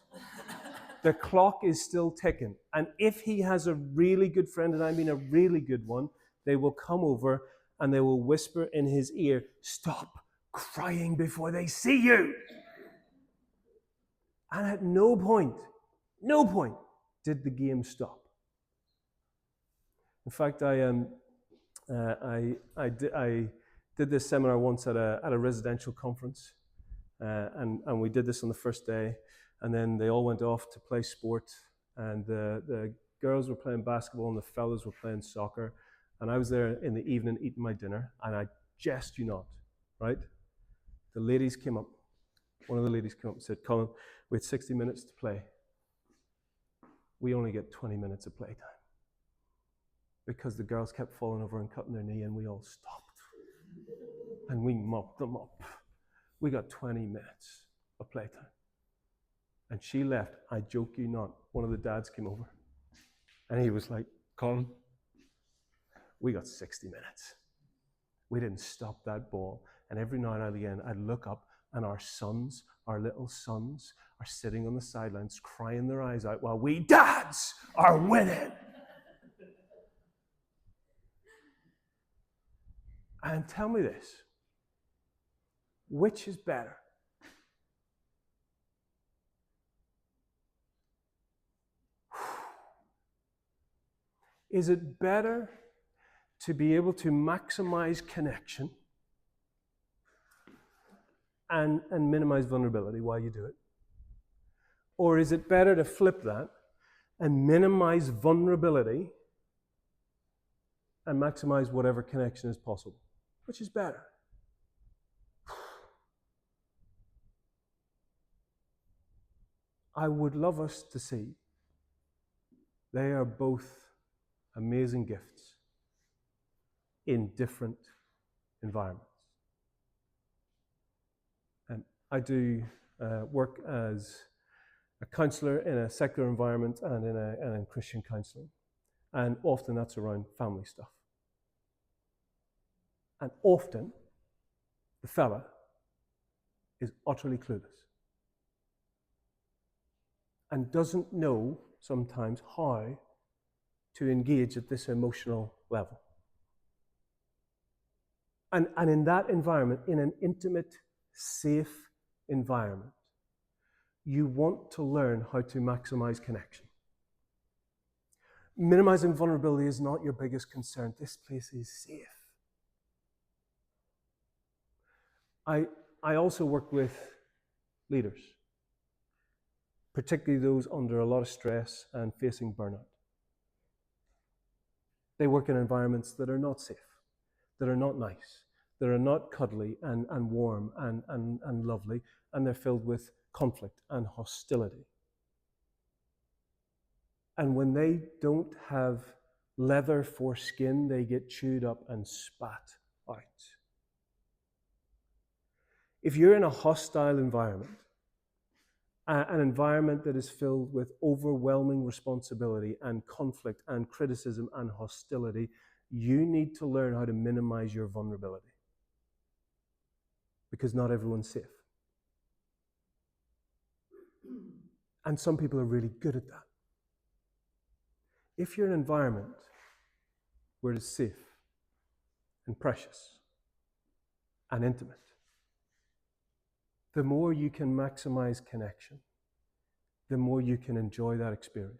The clock is still ticking. And if he has a really good friend, and I mean a really good one, they will come over and they will whisper in his ear, "Stop crying before they see you." And at no point did the game stop. In fact, I did this seminar once at a residential conference, and we did this on the first day, and then they all went off to play sport, and the girls were playing basketball and the fellas were playing soccer, and I was there in the evening eating my dinner, and I jest you not, right? The ladies came up. One of the ladies came up and said, "Colin, we had 60 minutes to play. We only get 20 minutes of playtime." Because the girls kept falling over and cutting their knee, and we all stopped. And we mopped them up. We got 20 minutes of playtime. And she left. I joke you not. One of the dads came over. And he was like, "Colin, we got 60 minutes. We didn't stop that ball." And every now and again, I'd look up, and our sons, our little sons, are sitting on the sidelines crying their eyes out while we dads are winning. And tell me this, which is better? Is it better to be able to maximize connection and minimize vulnerability while you do it? Or is it better to flip that and minimize vulnerability and maximize whatever connection is possible? Which is better? I would love us to see they are both amazing gifts in different environments. I do work as a counsellor in a secular environment and in Christian counselling. And often that's around family stuff. And often the fella is utterly clueless and doesn't know sometimes how to engage at this emotional level. And in that environment, in an intimate, safe environment, you want to learn how to maximize connection. Minimizing vulnerability is not your biggest concern. This place is safe. I also work with leaders, particularly those under a lot of stress and facing burnout. They work in environments that are not safe, that are not nice, that are not cuddly and warm and lovely, and they're filled with conflict and hostility. And when they don't have leather for skin, they get chewed up and spat out. If you're in a hostile environment, an environment that is filled with overwhelming responsibility and conflict and criticism and hostility, you need to learn how to minimize your vulnerability. Because not everyone's safe. And some people are really good at that. If you're in an environment where it's safe and precious and intimate, the more you can maximize connection, the more you can enjoy that experience.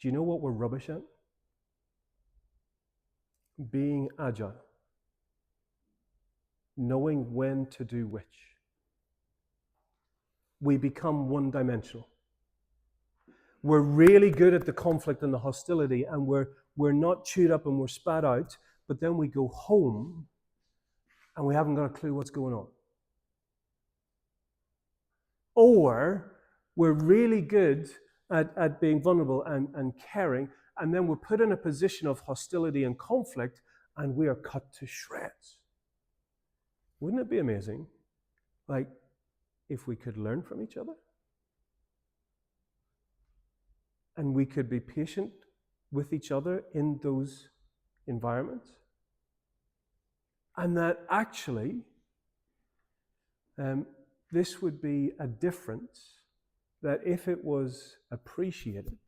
Do you know what we're rubbish at? Being agile. Knowing when to do which. We become one-dimensional. We're really good at the conflict and the hostility, and we're not chewed up and we're spat out, but then we go home and we haven't got a clue what's going on. Or we're really good at being vulnerable and caring, and then we're put in a position of hostility and conflict, and we are cut to shreds. Wouldn't it be amazing, like, if we could learn from each other? And we could be patient with each other in those environments? And that actually, this would be a difference that, if it was appreciated,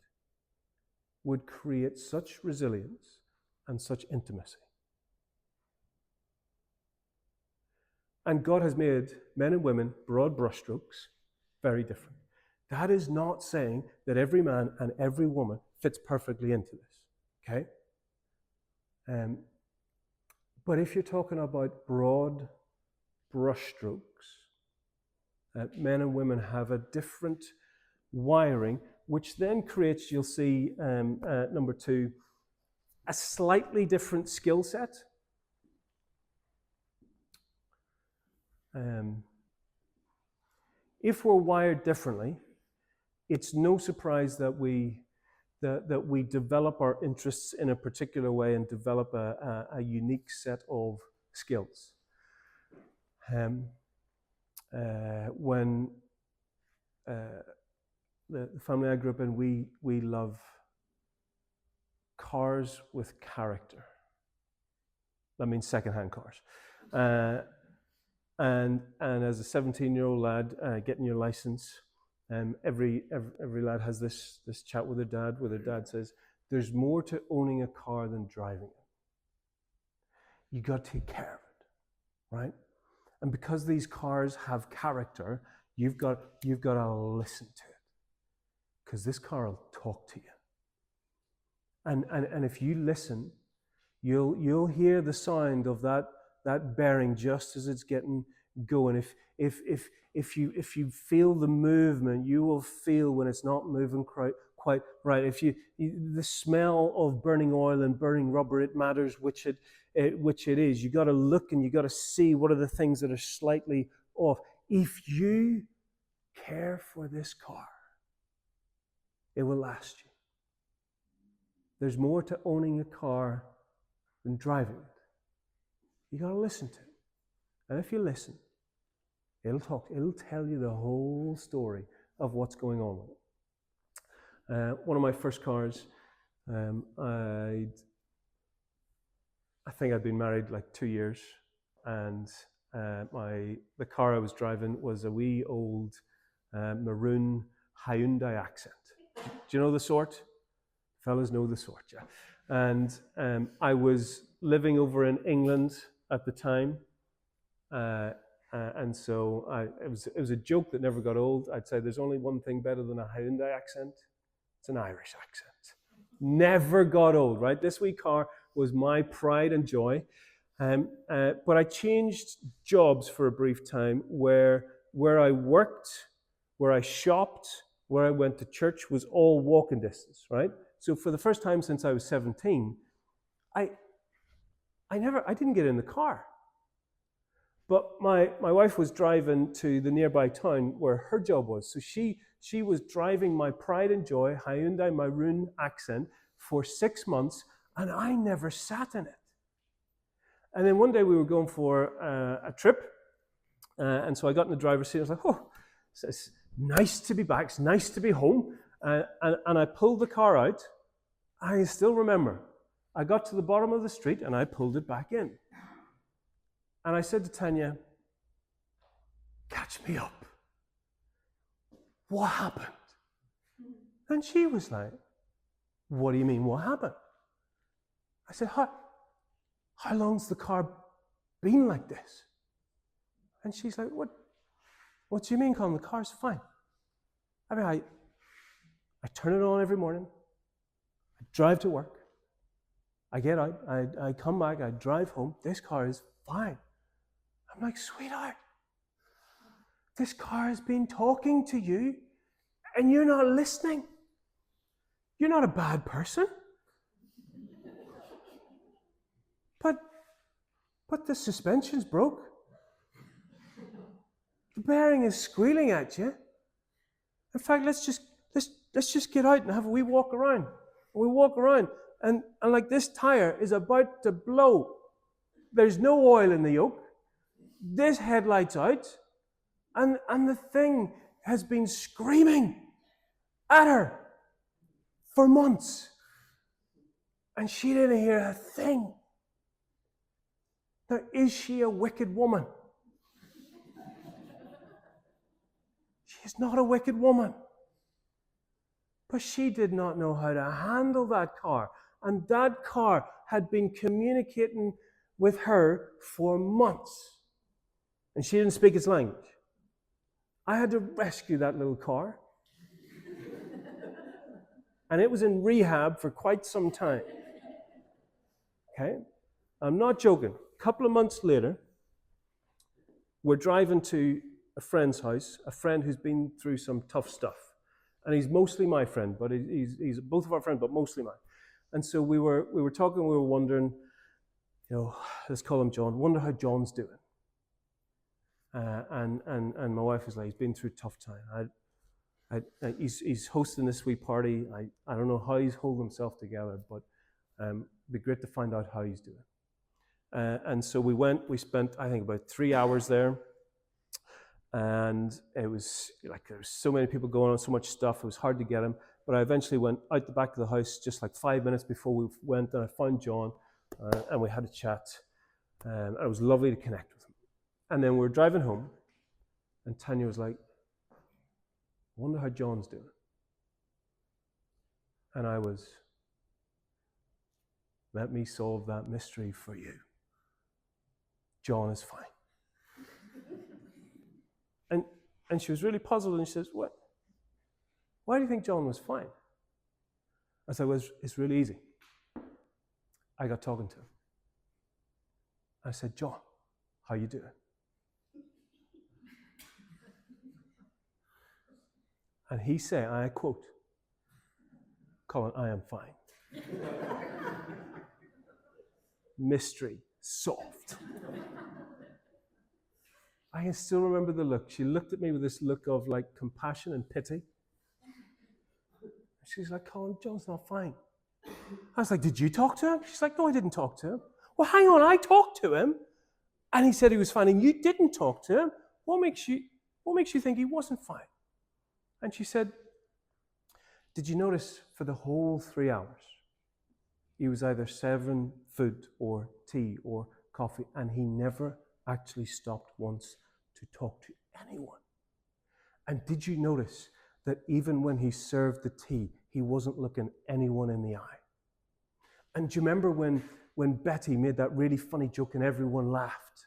would create such resilience and such intimacy. And God has made men and women, broad brushstrokes, very different. That is not saying that every man and every woman fits perfectly into this, okay? But if you're talking about broad brushstrokes, men and women have a different wiring, which then creates, you'll see, number 2, a slightly different skill set. If we're wired differently, it's no surprise that we develop our interests in a particular way and develop a unique set of skills. When the family I grew up in, we love cars with character. That means second-hand cars. And as a 17-year-old lad getting your license, every lad has this chat with their dad, where their dad says, "There's more to owning a car than driving it. You got to take care of it, right? And because these cars have character, you've got to listen to it, because this car will talk to you. And if you listen, you'll hear the sound of that bearing just as it's getting going. If you feel the movement, you will feel when it's not moving quite right. The smell of burning oil and burning rubber, it matters which it is. You got to look and you got to see what are the things that are slightly off. If you care for this car, it will last you. There's more to owning a car than driving it. You got to listen to it. And if you listen, it'll talk. It'll tell you the whole story of what's going on with it. One of my first cars, I think I'd been married like 2 years, and the car I was driving was a wee old maroon Hyundai Accent. Do you know the sort? Fellas know the sort, yeah. And I was living over in England at the time, and so it was a joke that never got old. I'd say there's only one thing better than a Hyundai accent. It's an Irish accent. Never got old, right? This wee car was my pride and joy. But I changed jobs for a brief time where I worked, where I shopped, where I went to church was all walking distance, right? So for the first time since I was 17, I didn't get in the car. But my wife was driving to the nearby town where her job was. So she was driving my pride and joy Hyundai Maroon Accent for 6 months, and I never sat in it. And then one day we were going for a trip, and so I got in the driver's seat. I was like, oh, it's nice to be back. It's nice to be home. And I pulled the car out. I still remember. I got to the bottom of the street, and I pulled it back in. And I said to Tanya, catch me up. What happened? And she was like, what do you mean, what happened? I said, how long's the car been like this? And she's like, what do you mean, Colin? The car's fine. I mean, I turn it on every morning. I drive to work. I get out. I come back. I drive home. This car is fine. I'm like, sweetheart, this car has been talking to you and you're not listening. You're not a bad person. But the suspension's broke. The bearing is squealing at you. In fact, let's just get out and have a wee walk around. We walk around and like this tire is about to blow. There's no oil in the yoke. This headlight's out. And the thing has been screaming at her for months. And she didn't hear a thing. Now, is she a wicked woman? She is not a wicked woman. But she did not know how to handle that car. And that car had been communicating with her for months, and she didn't speak its language. I had to rescue that little car. And it was in rehab for quite some time. Okay? I'm not joking. A couple of months later, we're driving to a friend's house, a friend who's been through some tough stuff. And he's mostly my friend, but he's both of our friends, but mostly mine. And so we were talking, we were wondering, let's call him John, wonder how John's doing. And my wife was like, he's been through a tough time. He's hosting this wee party. I don't know how he's holding himself together, but it'd be great to find out how he's doing. And so we spent, I think, about 3 hours there. And it was like there was so many people going on, so much stuff, it was hard to get him. But I eventually went out the back of the house just like 5 minutes before we went, and I found John, and we had a chat. And it was lovely to connect with him. And then we were driving home, and Tanya was like, I wonder how John's doing. And I was, let me solve that mystery for you. John is fine. And she was really puzzled, and she says, what? Why do you think John was fine? I said, well, it's really easy. I got talking to him. I said, John, how you doing? And he said, and I quote, Colin, I am fine. Mystery solved. I can still remember the look. She looked at me with this look of like compassion and pity. She's like, Colin, John's not fine. I was like, did you talk to him? She's like, no, I didn't talk to him. Well, hang on, I talked to him. And he said he was fine, and you didn't talk to him. What makes you think he wasn't fine? And she said, did you notice for the whole 3 hours, he was either serving food or tea or coffee, and he never actually stopped once to talk to anyone? And did you notice that even when he served the tea, he wasn't looking anyone in the eye? And do you remember when Betty made that really funny joke and everyone laughed?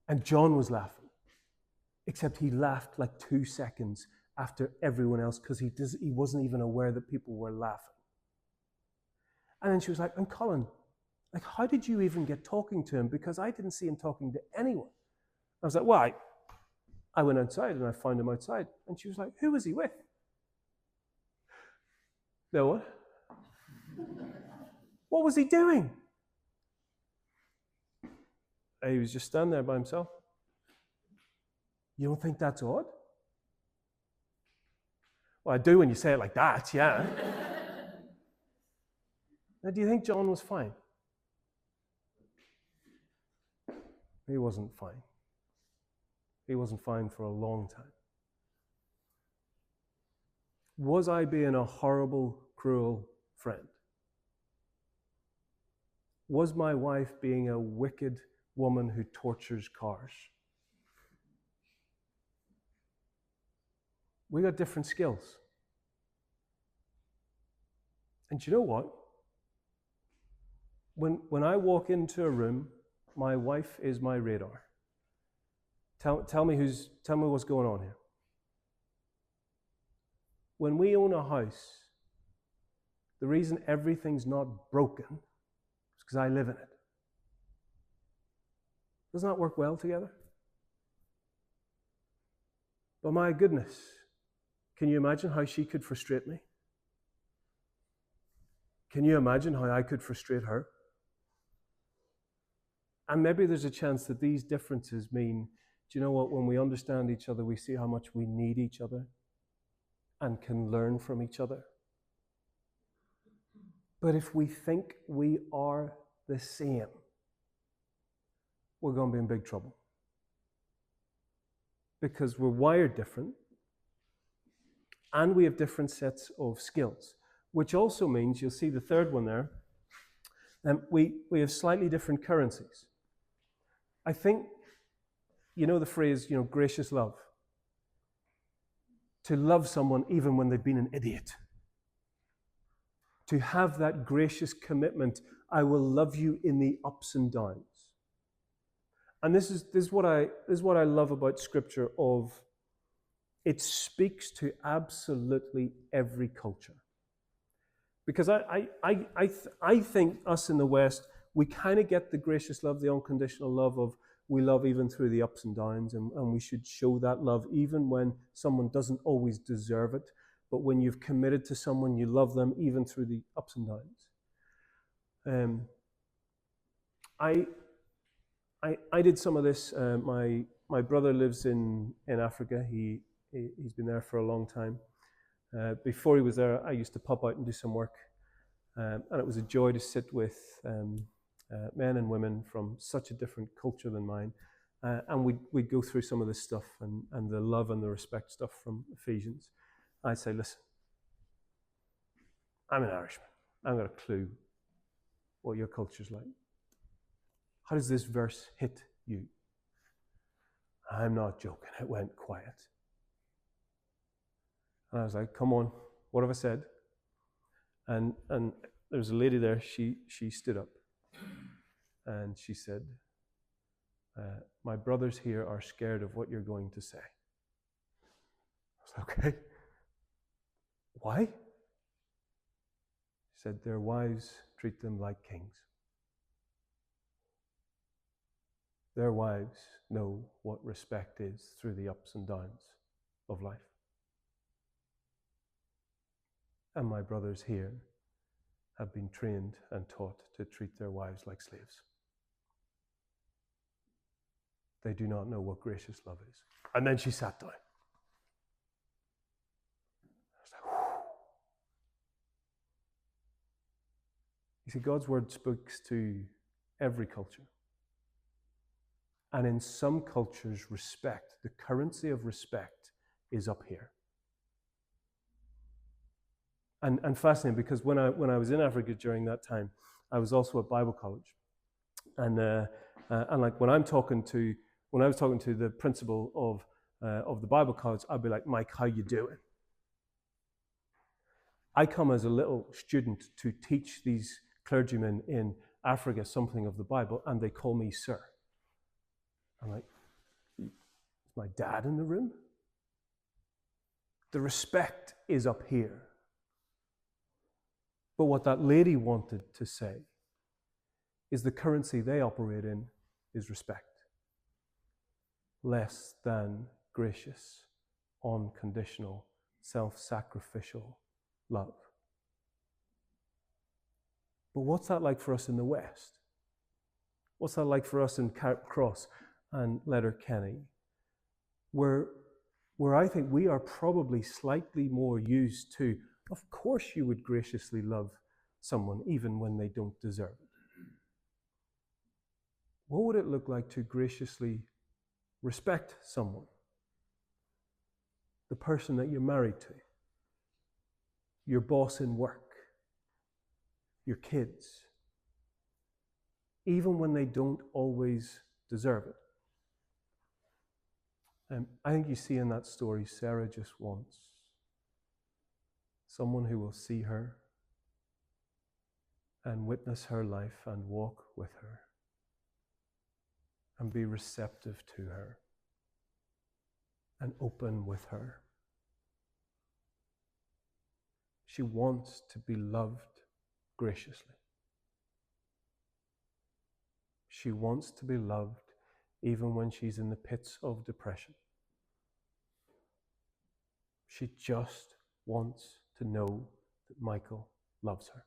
And John was laughing, except he laughed like 2 seconds after everyone else because he wasn't even aware that people were laughing. And then she was like, and Colin, like, how did you even get talking to him? Because I didn't see him talking to anyone. I was like, well, I went outside and I found him outside. And she was like, who was he with? No one. What was he doing? He was just standing there by himself. You don't think that's odd? Well, I do when you say it like that, yeah. Now, do you think John was fine? He wasn't fine. He wasn't fine for a long time. Was I being a horrible, cruel friend? Was my wife being a wicked woman who tortures cars? We got different skills. And do you know what? When I walk into a room, my wife is my radar. Tell me what's going on here. When we own a house, the reason everything's not broken is because I live in it. Doesn't that work well together? But my goodness, can you imagine how she could frustrate me? Can you imagine how I could frustrate her? And maybe there's a chance that these differences mean, do you know what, when we understand each other, we see how much we need each other and can learn from each other. But if we think we are the same, we're going to be in big trouble. Because we're wired different, and we have different sets of skills, which also means, you'll see the third one there, we have slightly different currencies. I think, you know the phrase, gracious love. To love someone even when they've been an idiot. to have that gracious commitment. I will love you in the ups and downs. And this is what I love about Scripture. It speaks to absolutely every culture. Because I think us in the West, we kind of get the gracious love, the unconditional love of we love even through the ups and downs, and we should show that love even when someone doesn't always deserve it. But when you've committed to someone, you love them even through the ups and downs. I did some of this. My brother lives in Africa. He's been there for a long time. Before he was there, I used to pop out and do some work. And it was a joy to sit with men and women from such a different culture than mine. And we'd go through some of this stuff and the love and the respect stuff from Ephesians. I'd say, listen, I'm an Irishman. I haven't got a clue what your culture's like. How does this verse hit you? I'm not joking. It went quiet. And I was like, come on, what have I said? And there was a lady there, she stood up and she said, my brothers here are scared of what you're going to say. I was like, okay. Why? She said, their wives treat them like kings. Their wives know what respect is through the ups and downs of life. And my brothers here have been trained and taught to treat their wives like slaves. They do not know what gracious love is. And then she sat down. I was like, whew. You see, God's word speaks to every culture. And in some cultures, respect, the currency of respect, is up here. And fascinating, because when I was in Africa during that time, I was also at Bible college, and like when I was talking to the principal of the Bible college, I'd be like, Mike, how you doing? I come as a little student to teach these clergymen in Africa something of the Bible, and they call me sir. I'm like, is my dad in the room? The respect is up here. But what that lady wanted to say is the currency they operate in is respect. Less than gracious, unconditional, self-sacrificial love. But what's that like for us in the West? What's that like for us in Cross and Letterkenny? Where I think we are probably slightly more used to, of course you would graciously love someone even when they don't deserve it. What would it look like to graciously respect someone? The person that you're married to, your boss in work, your kids, even when they don't always deserve it. I think you see in that story, Sarah just wants someone who will see her and witness her life and walk with her and be receptive to her and open with her. She wants to be loved graciously. She wants to be loved even when she's in the pits of depression. She just wants to know that Michael loves her.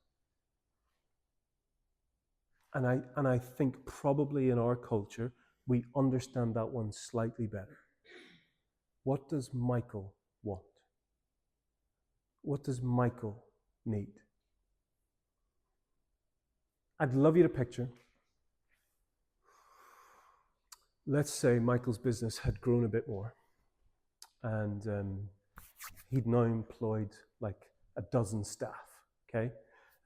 And I think probably in our culture, we understand that one slightly better. What does Michael want? What does Michael need? I'd love you to picture, let's say Michael's business had grown a bit more, and he'd now employed like a dozen staff, okay?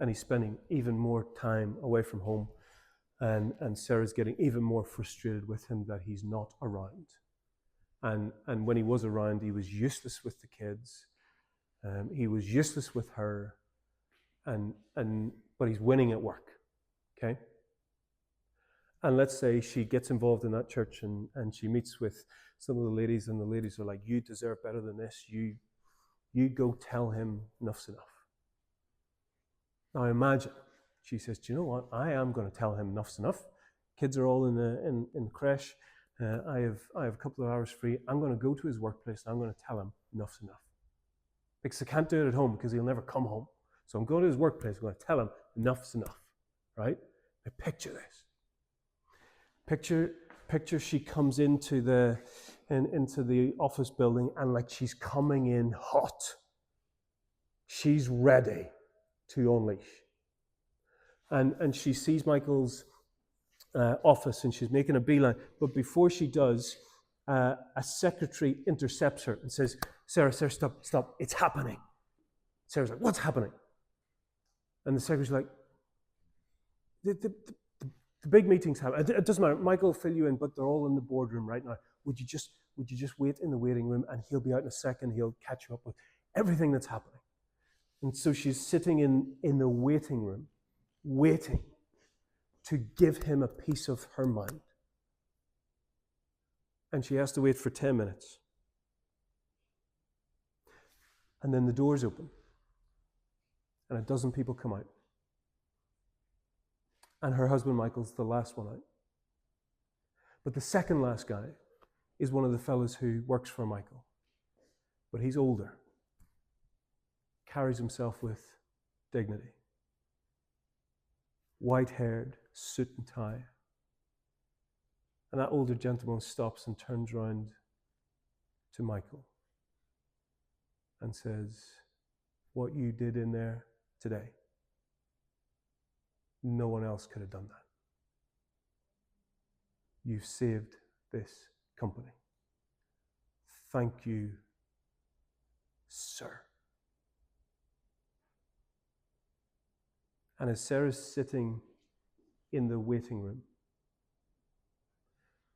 And he's spending even more time away from home, and Sarah's getting even more frustrated with him that he's not around. And when he was around, he was useless with the kids. He was useless with her. but he's winning at work, okay? And let's say she gets involved in that church and she meets with some of the ladies, and the ladies are like, you deserve better than this. You go tell him enough's enough. Now imagine, she says, do you know what? I am going to tell him enough's enough. Kids are all in the creche. I have a couple of hours free. I'm going to go to his workplace and I'm going to tell him enough's enough. Because I can't do it at home because he'll never come home. So I'm going to his workplace. I'm going to tell him enough's enough, right? Now picture this. Picture she comes into the office building and like she's coming in hot. She's ready to unleash. And she sees Michael's office and she's making a beeline. But before she does, a secretary intercepts her and says, Sarah, stop, it's happening. Sarah's like, what's happening? And the secretary's like, the big meeting's happening. It doesn't matter, Michael will fill you in, but they're all in the boardroom right now. Would you just wait in the waiting room and he'll be out in a second, he'll catch you up with everything that's happening. And so she's sitting in the waiting room, waiting to give him a piece of her mind. And she has to wait for 10 minutes. And then the doors open. And 12 people come out. And her husband Michael's the last one out. But the second last guy is one of the fellows who works for Michael. But he's older. Carries himself with dignity. White-haired, suit and tie. And that older gentleman stops and turns round to Michael and says, what you did in there today, no one else could have done that. You've saved this company. Thank you, sir. And as Sarah's sitting in the waiting room,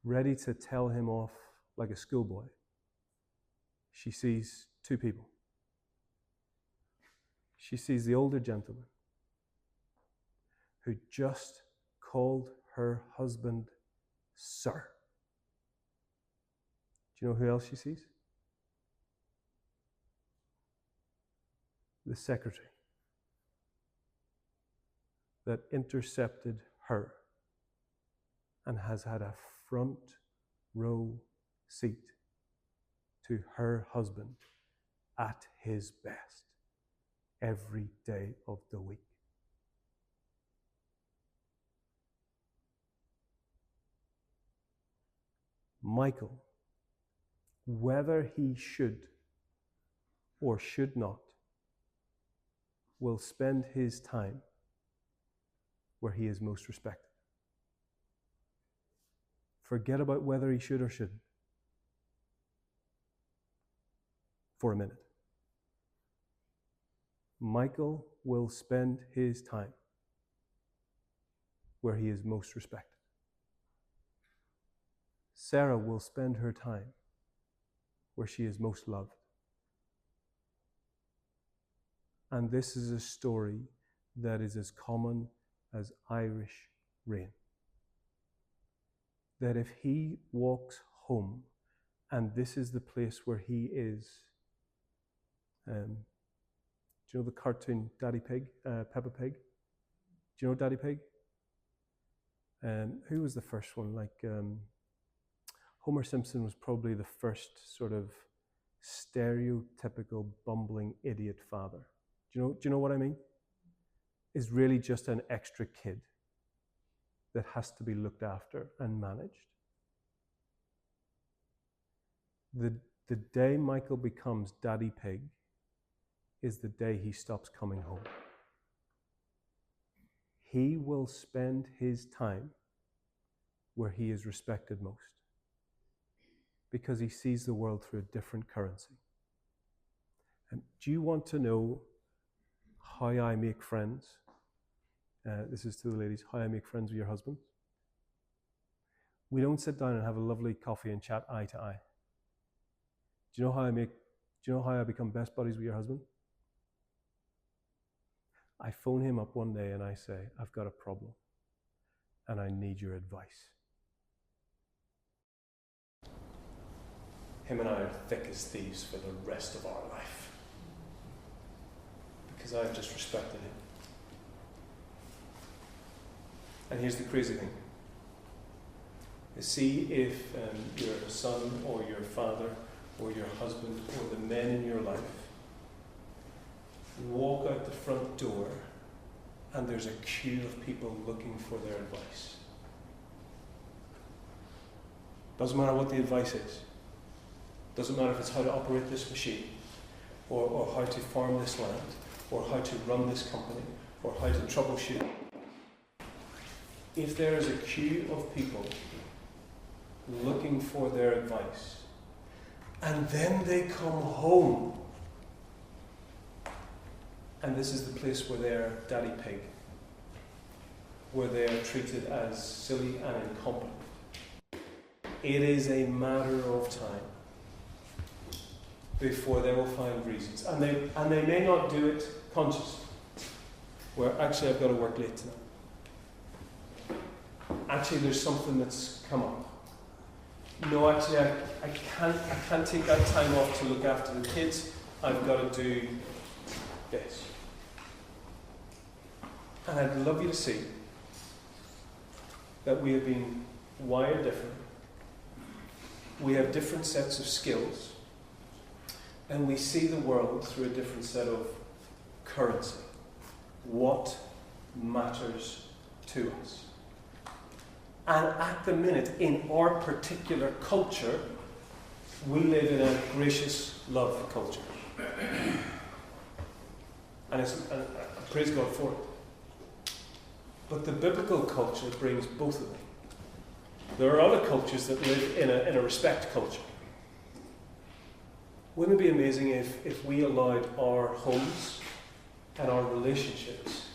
ready to tell him off like a schoolboy, she sees two people. She sees the older gentleman who just called her husband sir. Do you know who else she sees? The secretary that intercepted her and has had a front row seat to her husband at his best every day of the week. Michael, whether he should or should not, will spend his time where he is most respected. Forget about whether he should or shouldn't for a minute. Michael will spend his time where he is most respected. Sarah will spend her time where she is most loved. And this is a story that is as common as Irish rain. That if he walks home and this is the place where he is, do you know the cartoon Daddy Pig, Peppa Pig? Do you know Daddy Pig? Who was the first one? Homer Simpson was probably the first sort of stereotypical bumbling idiot father. Do you know what I mean? Is really just an extra kid that has to be looked after and managed. The day Michael becomes Daddy Pig is the day he stops coming home. He will spend his time where he is respected most because he sees the world through a different currency. And do you want to know how I make friends? This is to the ladies, how I make friends with your husband. We don't sit down and have a lovely coffee and chat eye to eye. Do you know how I become best buddies with your husband? I phone him up one day and I say, I've got a problem and I need your advice. Him and I are thick as thieves for the rest of our life because I've just respected him. And here's the crazy thing. See if your son or your father or your husband or the men in your life walk out the front door and there's a queue of people looking for their advice. Doesn't matter what the advice is. Doesn't matter if it's how to operate this machine or how to farm this land or how to run this company or how to troubleshoot. If there is a queue of people looking for their advice, and then they come home, and this is the place where they're daddy pig, where they are treated as silly and incompetent. It is a matter of time before they will find reasons, and they may not do it consciously, where actually I've got to work late tonight. Actually there's something that's come up. No, actually, I can't take that time off to look after the kids. I've got to do this. And I'd love you to see that we have been wired differently. We have different sets of skills. And we see the world through a different set of currency. What matters to us? And at the minute, in our particular culture, we live in a gracious love culture. And praise God for it. But the biblical culture brings both of them. There are other cultures that live in a respect culture. Wouldn't it be amazing if we allowed our homes and our relationships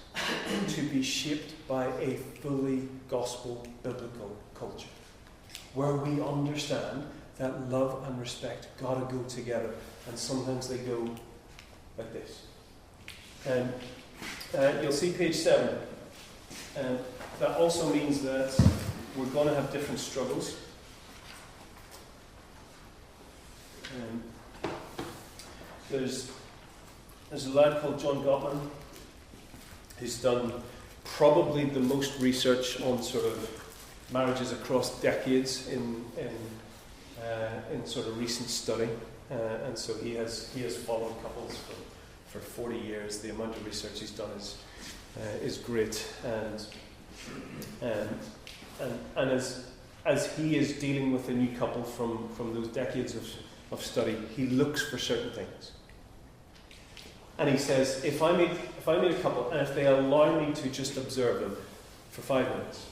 to be shaped by a fully gospel biblical culture, where we understand that love and respect gotta go together, and sometimes they go like this. And you'll see page 7. And that also means that we're going to have different struggles. There's a lad called John Gottman who's done probably the most research on sort of marriages across decades in sort of recent study, and so he has followed couples for 40 years. The amount of research he's done is great, and as he is dealing with a new couple from those decades of study, he looks for certain things. And he says, if I meet a couple, and if they allow me to just observe them for 5 minutes,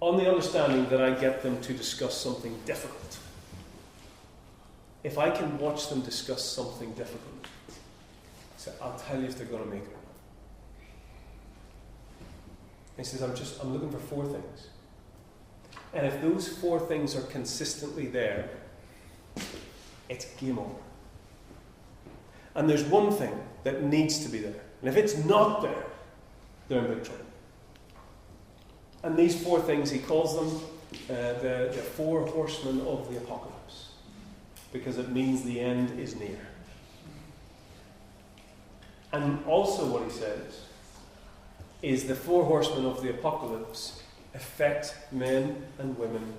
on the understanding that I get them to discuss something difficult, if I can watch them discuss something difficult, so I'll tell you if they're going to make it. He says, I'm looking for 4 things. And if those 4 things are consistently there, it's game over. And there's one thing that needs to be there. And if it's not there, they're in big trouble. And these 4 things, he calls them the 4 horsemen of the apocalypse, because it means the end is near. And also what he says is the 4 horsemen of the apocalypse affect men and women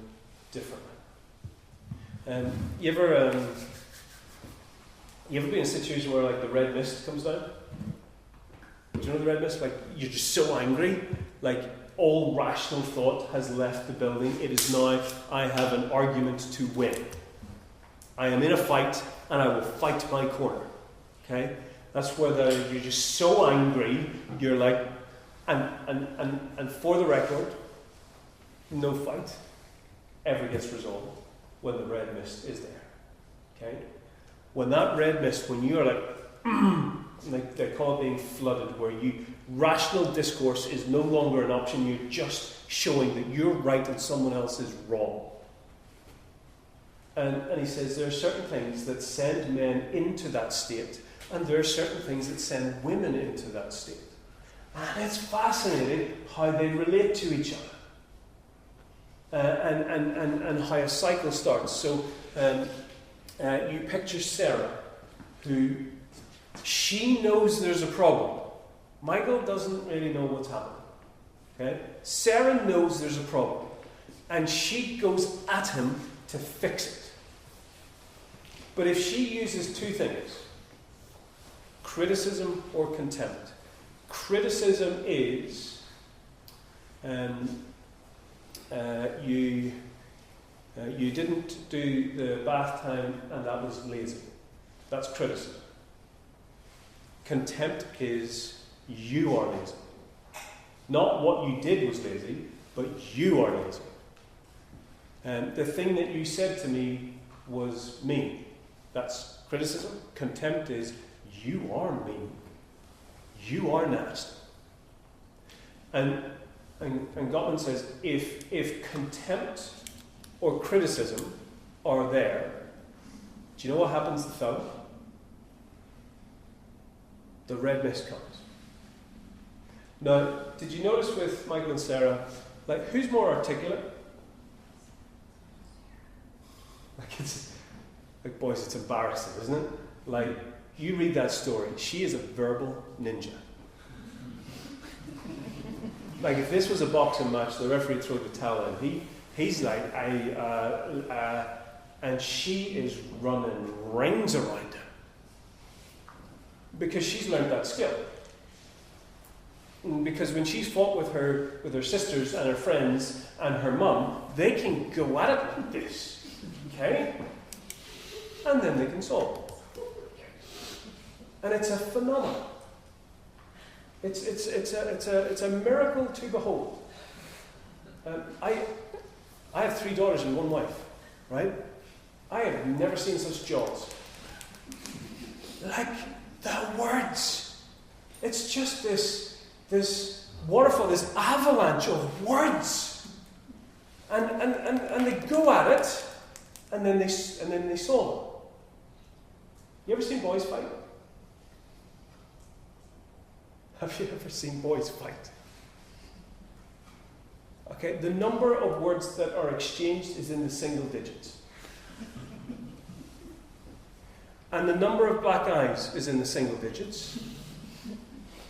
differently. You ever been in a situation where like the red mist comes down? Do you know the red mist? Like you're just so angry, like all rational thought has left the building. It is now, I have an argument to win. I am in a fight and I will fight my corner. Okay? That's where you're just so angry, you're like, and for the record, no fight ever gets resolved when the red mist is there. Okay? When that red mist, when you are like they call it being flooded, where rational discourse is no longer an option, you're just showing that you're right and someone else is wrong. And he says there are certain things that send men into that state, and there are certain things that send women into that state. And it's fascinating how they relate to each other. And how a cycle starts. So you picture Sarah, who she knows there's a problem. Michael doesn't really know what's happening. Okay? Sarah knows there's a problem. And she goes at him to fix it. But if she uses two things, criticism or contempt. Criticism is you didn't do the bath time and that was lazy. That's criticism. Contempt is you are lazy. Not what you did was lazy, but you are lazy. The thing that you said to me was mean. That's criticism. Contempt is you are mean. You are nasty. And Gottman says if contempt or criticism are there, do you know what happens to the fellow? The red mist comes. Now, did you notice with Michael and Sarah, like, who's more articulate? Like, boys, it's embarrassing, isn't it? Like, you read that story, she is a verbal ninja. Like, if this was a boxing match, the referee throw the towel in. He's like, and she is running rings around him because she's learned that skill. Because when she's fought with her sisters and her friends and her mum, they can go at it like this, okay, and then they can solve it. And it's a phenomenon. It's a miracle to behold. I have 3 daughters and 1 wife, right? I have never seen such jaws. Like the words. It's just this waterfall, this avalanche of words. And they go at it, and then they solve it. You ever seen boys fight? Have you ever seen boys fight? Okay, the number of words that are exchanged is in the single digits. And the number of black eyes is in the single digits.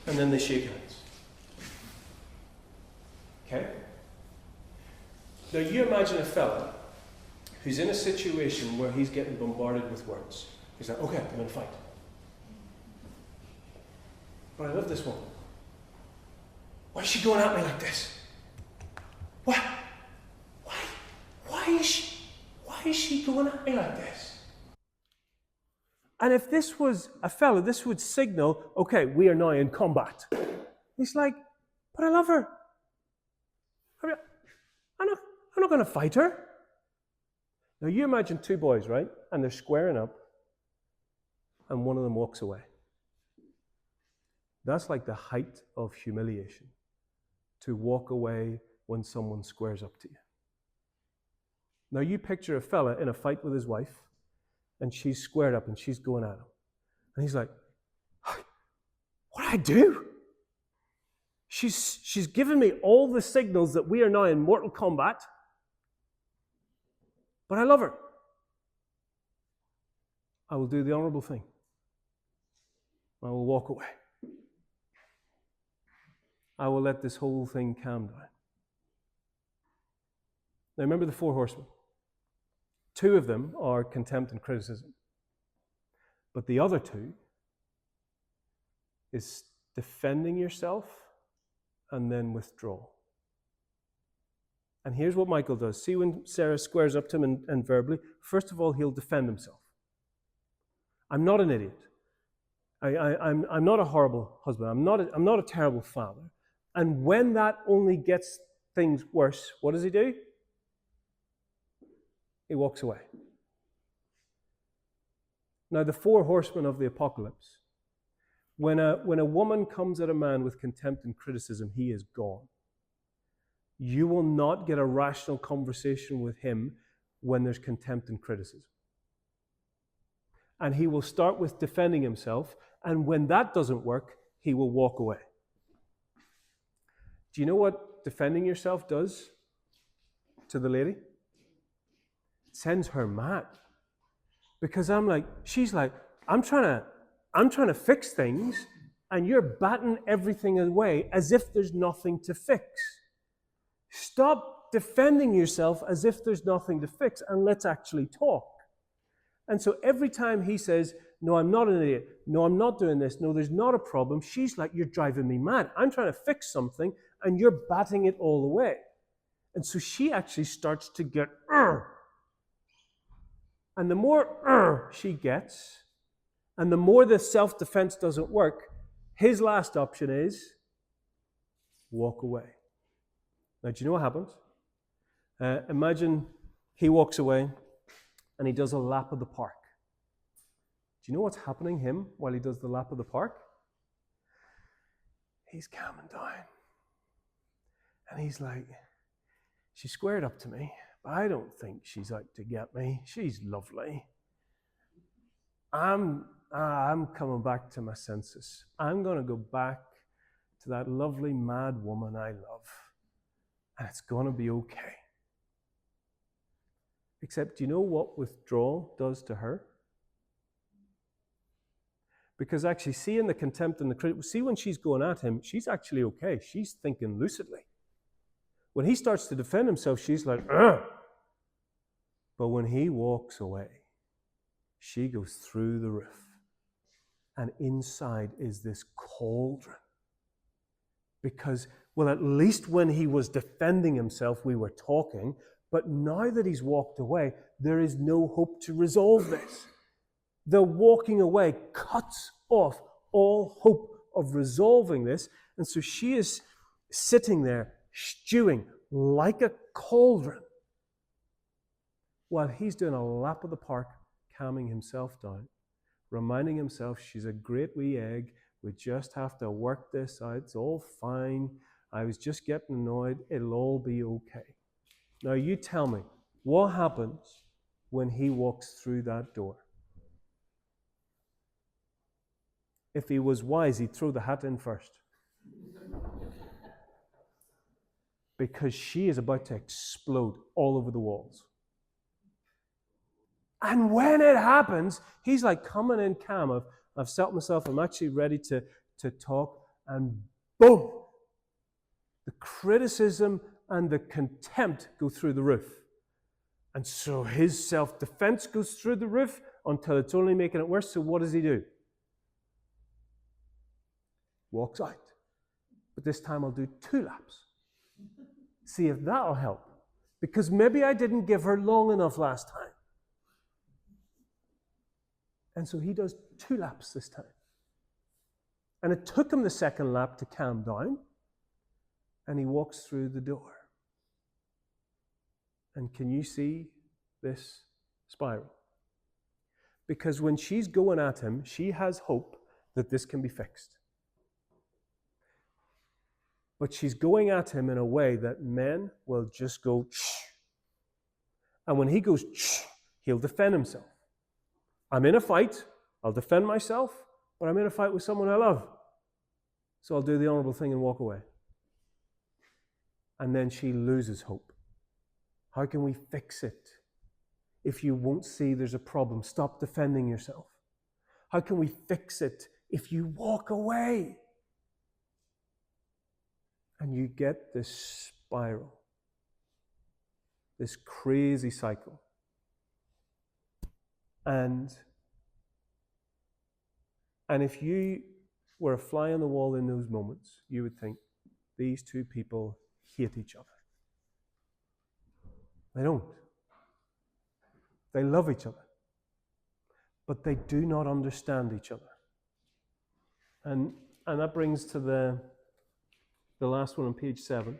And then they shake hands. Okay? Now you imagine a fella who's in a situation where he's getting bombarded with words. He's like, okay, I'm going to fight. But I love this woman. Why is she going at me like this? What? Why is she going at me like this? And if this was a fella, this would signal, okay, we are now in combat. He's like, but I love her. I'm not going to fight her. Now you imagine 2 boys, right? And they're squaring up, and one of them walks away. That's like the height of humiliation, to walk away when someone squares up to you. Now you picture a fella in a fight with his wife, and she's squared up and she's going at him. And he's like, what did I do? She's given me all the signals that we are now in mortal combat, but I love her. I will do the honorable thing. I will walk away. I will let this whole thing calm down. Now remember the 4 horsemen. 2 of them are contempt and criticism. But the other 2 is defending yourself and then withdrawal. And here's what Michael does. See when Sarah squares up to him and verbally, first of all, he'll defend himself. I'm not an idiot. I'm not a horrible husband. I'm not a terrible father. And when that only gets things worse, what does he do? He walks away. Now, the 4 horsemen of the apocalypse, when a woman comes at a man with contempt and criticism, he is gone. You will not get a rational conversation with him when there's contempt and criticism. And he will start with defending himself, and when that doesn't work, he will walk away. Do you know what defending yourself does to the lady? It sends her mad. Because she's like, I'm trying to fix things, and you're batting everything away as if there's nothing to fix. Stop defending yourself as if there's nothing to fix, and let's actually talk. And so every time he says, no, I'm not an idiot. No, I'm not doing this. No, there's not a problem. She's like, you're driving me mad. I'm trying to fix something, and you're batting it all away. And so she actually starts to get, and the more she gets, and the more the self-defense doesn't work, his last option is walk away. Now, do you know what happens? Imagine he walks away and he does a lap of the park. Do you know what's happening to him while he does the lap of the park? He's calming down. And he's like, she squared up to me, but I don't think she's out to get me. She's lovely. I'm coming back to my senses. I'm going to go back to that lovely mad woman I love. And it's going to be okay. Except, do you know what withdrawal does to her? Because actually, seeing the contempt and the criticism, see when she's going at him, she's actually okay. She's thinking lucidly. When he starts to defend himself, she's like, ugh. But when he walks away, she goes through the roof. And inside is this cauldron. Because, well, at least when he was defending himself, we were talking. But now that he's walked away, there is no hope to resolve this. The walking away cuts off all hope of resolving this. And so she is sitting there stewing like a cauldron while he's doing a lap of the park, calming himself down, reminding himself she's a great wee egg. We just have to work this out. It's all fine. I was just getting annoyed. It'll all be okay. Now you tell me, what happens when he walks through that door? If he was wise, he'd throw the hat in first. Because she is about to explode all over the walls. And when it happens, he's like coming in calm. I've settled myself. I'm actually ready to talk. And boom! The criticism and the contempt go through the roof. And so his self-defense goes through the roof until it's only making it worse. So what does he do? Walks out. But this time I'll do 2 laps. See if that'll help. Because maybe I didn't give her long enough last time. And so he does 2 laps this time. And it took him the second lap to calm down. And he walks through the door. And can you see this spiral? Because when she's going at him, she has hope that this can be fixed. But she's going at him in a way that men will just go, shh. And when he goes, shh, he'll defend himself. I'm in a fight, I'll defend myself, but I'm in a fight with someone I love. So I'll do the honorable thing and walk away. And then she loses hope. How can we fix it? If you won't see there's a problem, stop defending yourself. How can we fix it if you walk away? And you get this spiral, this crazy cycle. And if you were a fly on the wall in those moments, you would think, these 2 people hate each other. They don't. They love each other. But they do not understand each other. And that brings to the last one on page 7.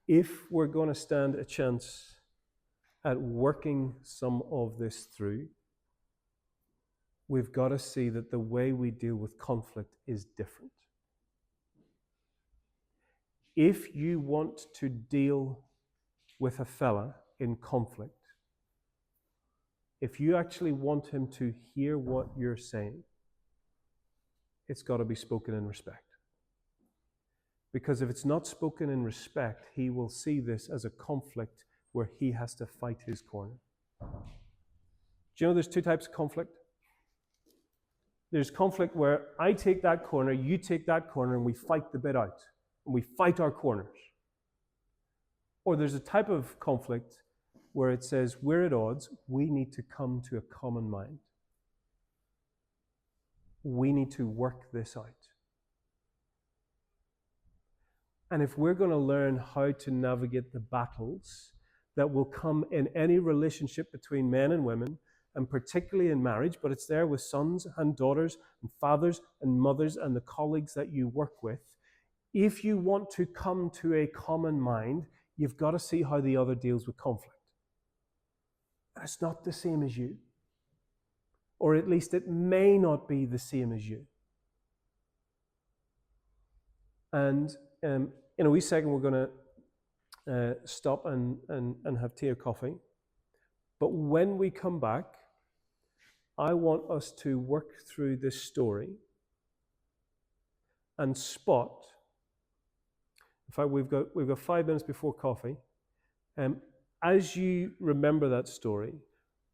If we're going to stand a chance at working some of this through, we've got to see that the way we deal with conflict is different. If you want to deal with a fella in conflict, if you actually want him to hear what you're saying, it's got to be spoken in respect. Because if it's not spoken in respect, he will see this as a conflict where he has to fight his corner. Do you know there's two types of conflict? There's conflict where I take that corner, you take that corner, and we fight the bit out. And we fight our corners. Or there's a type of conflict where it says, we're at odds, we need to come to a common mind. We need to work this out. And if we're going to learn how to navigate the battles that will come in any relationship between men and women, and particularly in marriage, but it's there with sons and daughters and fathers and mothers and the colleagues that you work with, if you want to come to a common mind, you've got to see how the other deals with conflict. And it's not the same as you. Or at least it may not be the same as you. And in a wee second, we're going to stop and have tea or coffee. But when we come back, I want us to work through this story and spot. In fact, we've got 5 minutes before coffee. As you remember that story,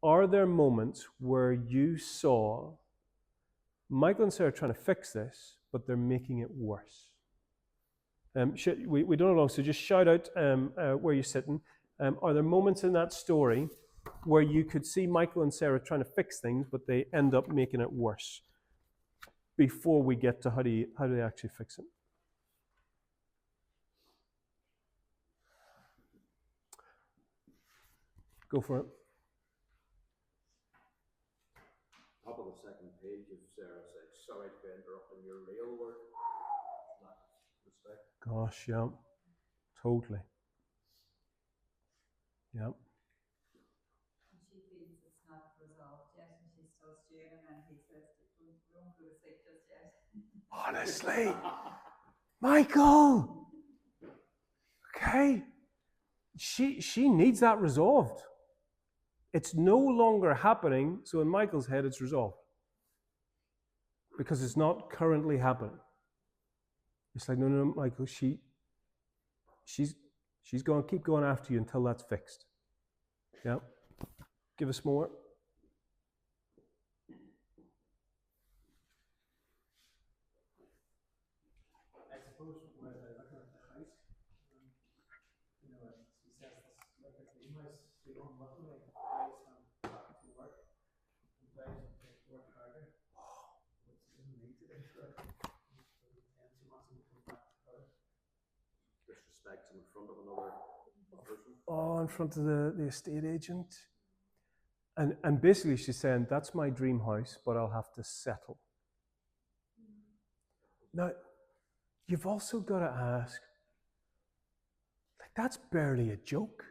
are there moments where you saw Michael and Sarah trying to fix this, but they're making it worse? We don't know long, so just shout out where you're sitting. Are there moments in that story where you could see Michael and Sarah trying to fix things, but they end up making it worse? Before we get to how do they actually fix it? Go for it. Top of the second page, if Sarah said, sorry to be interrupting your real work. Lack of respect. Gosh, yeah. Totally. Yeah. And she feels it's not resolved yet, and she's still stewing, and then he says, don't go to sleep just yet. Honestly. Michael! Okay. She needs that resolved. It's no longer happening, so in Michael's head it's resolved. Because it's not currently happening. It's like, no, Michael, she's going to keep going after you until that's fixed. Yeah? Give us more. I suppose when I look at the house, you know, she says this like a dream house, they don't look like I come back to work and drives to work harder, but she doesn't need to do for it. And she wants him to come back to her. Disrespects him in front of another person. Oh, in front of the estate agent. And basically she's saying, that's my dream house, but I'll have to settle. Now, you've also got to ask, like, that's barely a joke.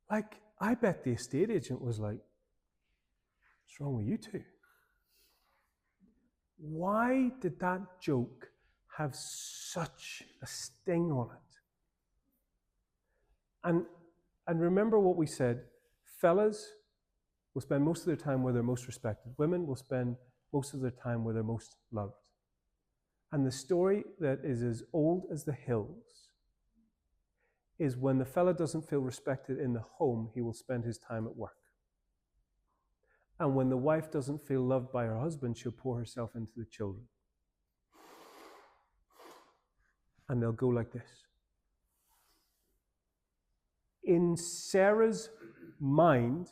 Like, I bet the estate agent was like, what's wrong with you two? Why did that joke have such a sting on it? And remember what we said, fellas will spend most of their time where they're most respected. Women will spend most of their time where they're most loved. And the story that is as old as the hills is when the fella doesn't feel respected in the home, he will spend his time at work. And when the wife doesn't feel loved by her husband, she'll pour herself into the children. And they'll go like this. In Sarah's mind,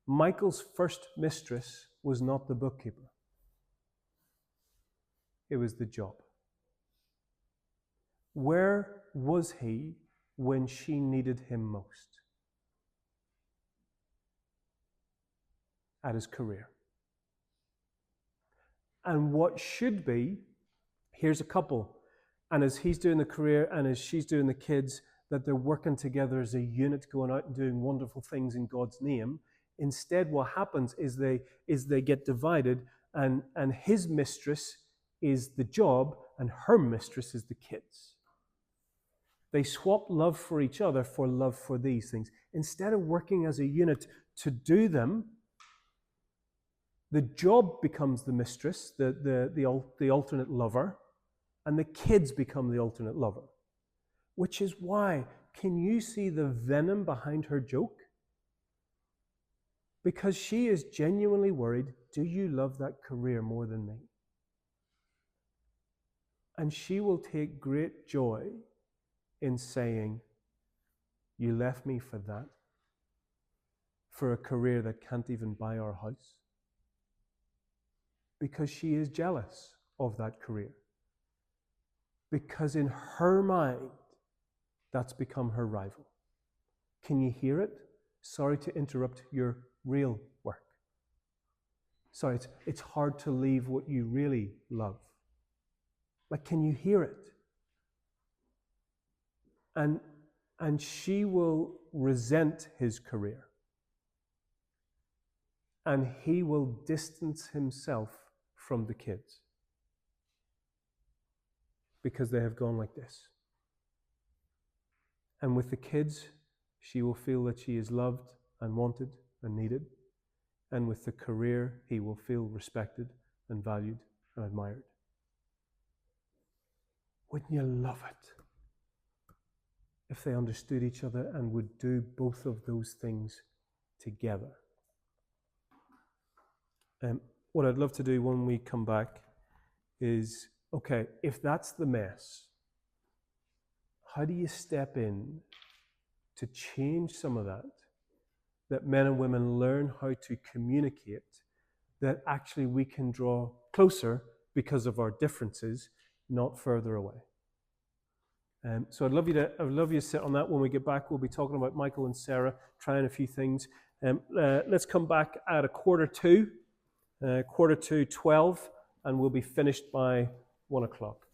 Michael's first mistress was not the bookkeeper. It was the job. Where was he when she needed him most? At his career. And what should be, here's a couple, and as he's doing the career and as she's doing the kids, that they're working together as a unit, going out and doing wonderful things in God's name. Instead, what happens is they get divided, and his mistress is the job, and her mistress is the kids. They swap love for each other for love for these things. Instead of working as a unit to do them, The job becomes the mistress, the alternate lover, and the kids become the alternate lover. Which is why, can you see the venom behind her joke? Because she is genuinely worried, do you love that career more than me? And she will take great joy in saying, you left me for that? For a career that can't even buy our house? Because she is jealous of that career. Because in her mind, that's become her rival. Can you hear it? Sorry to interrupt your real work. Sorry, it's hard to leave what you really love. Like, can you hear it? And she will resent his career. And he will distance himself from the kids. Because they have gone like this. And with the kids, she will feel that she is loved and wanted and needed. And with the career, he will feel respected and valued and admired. Wouldn't you love it if they understood each other and would do both of those things together? What I'd love to do when we come back is, okay, if that's the mess, how do you step in to change some of that men and women learn how to communicate, that actually we can draw closer because of our differences, not further away? So I'd love you to sit on that. When we get back, we'll be talking about Michael and Sarah, trying a few things. Let's come back at 12:45, and we'll be finished by 1 o'clock.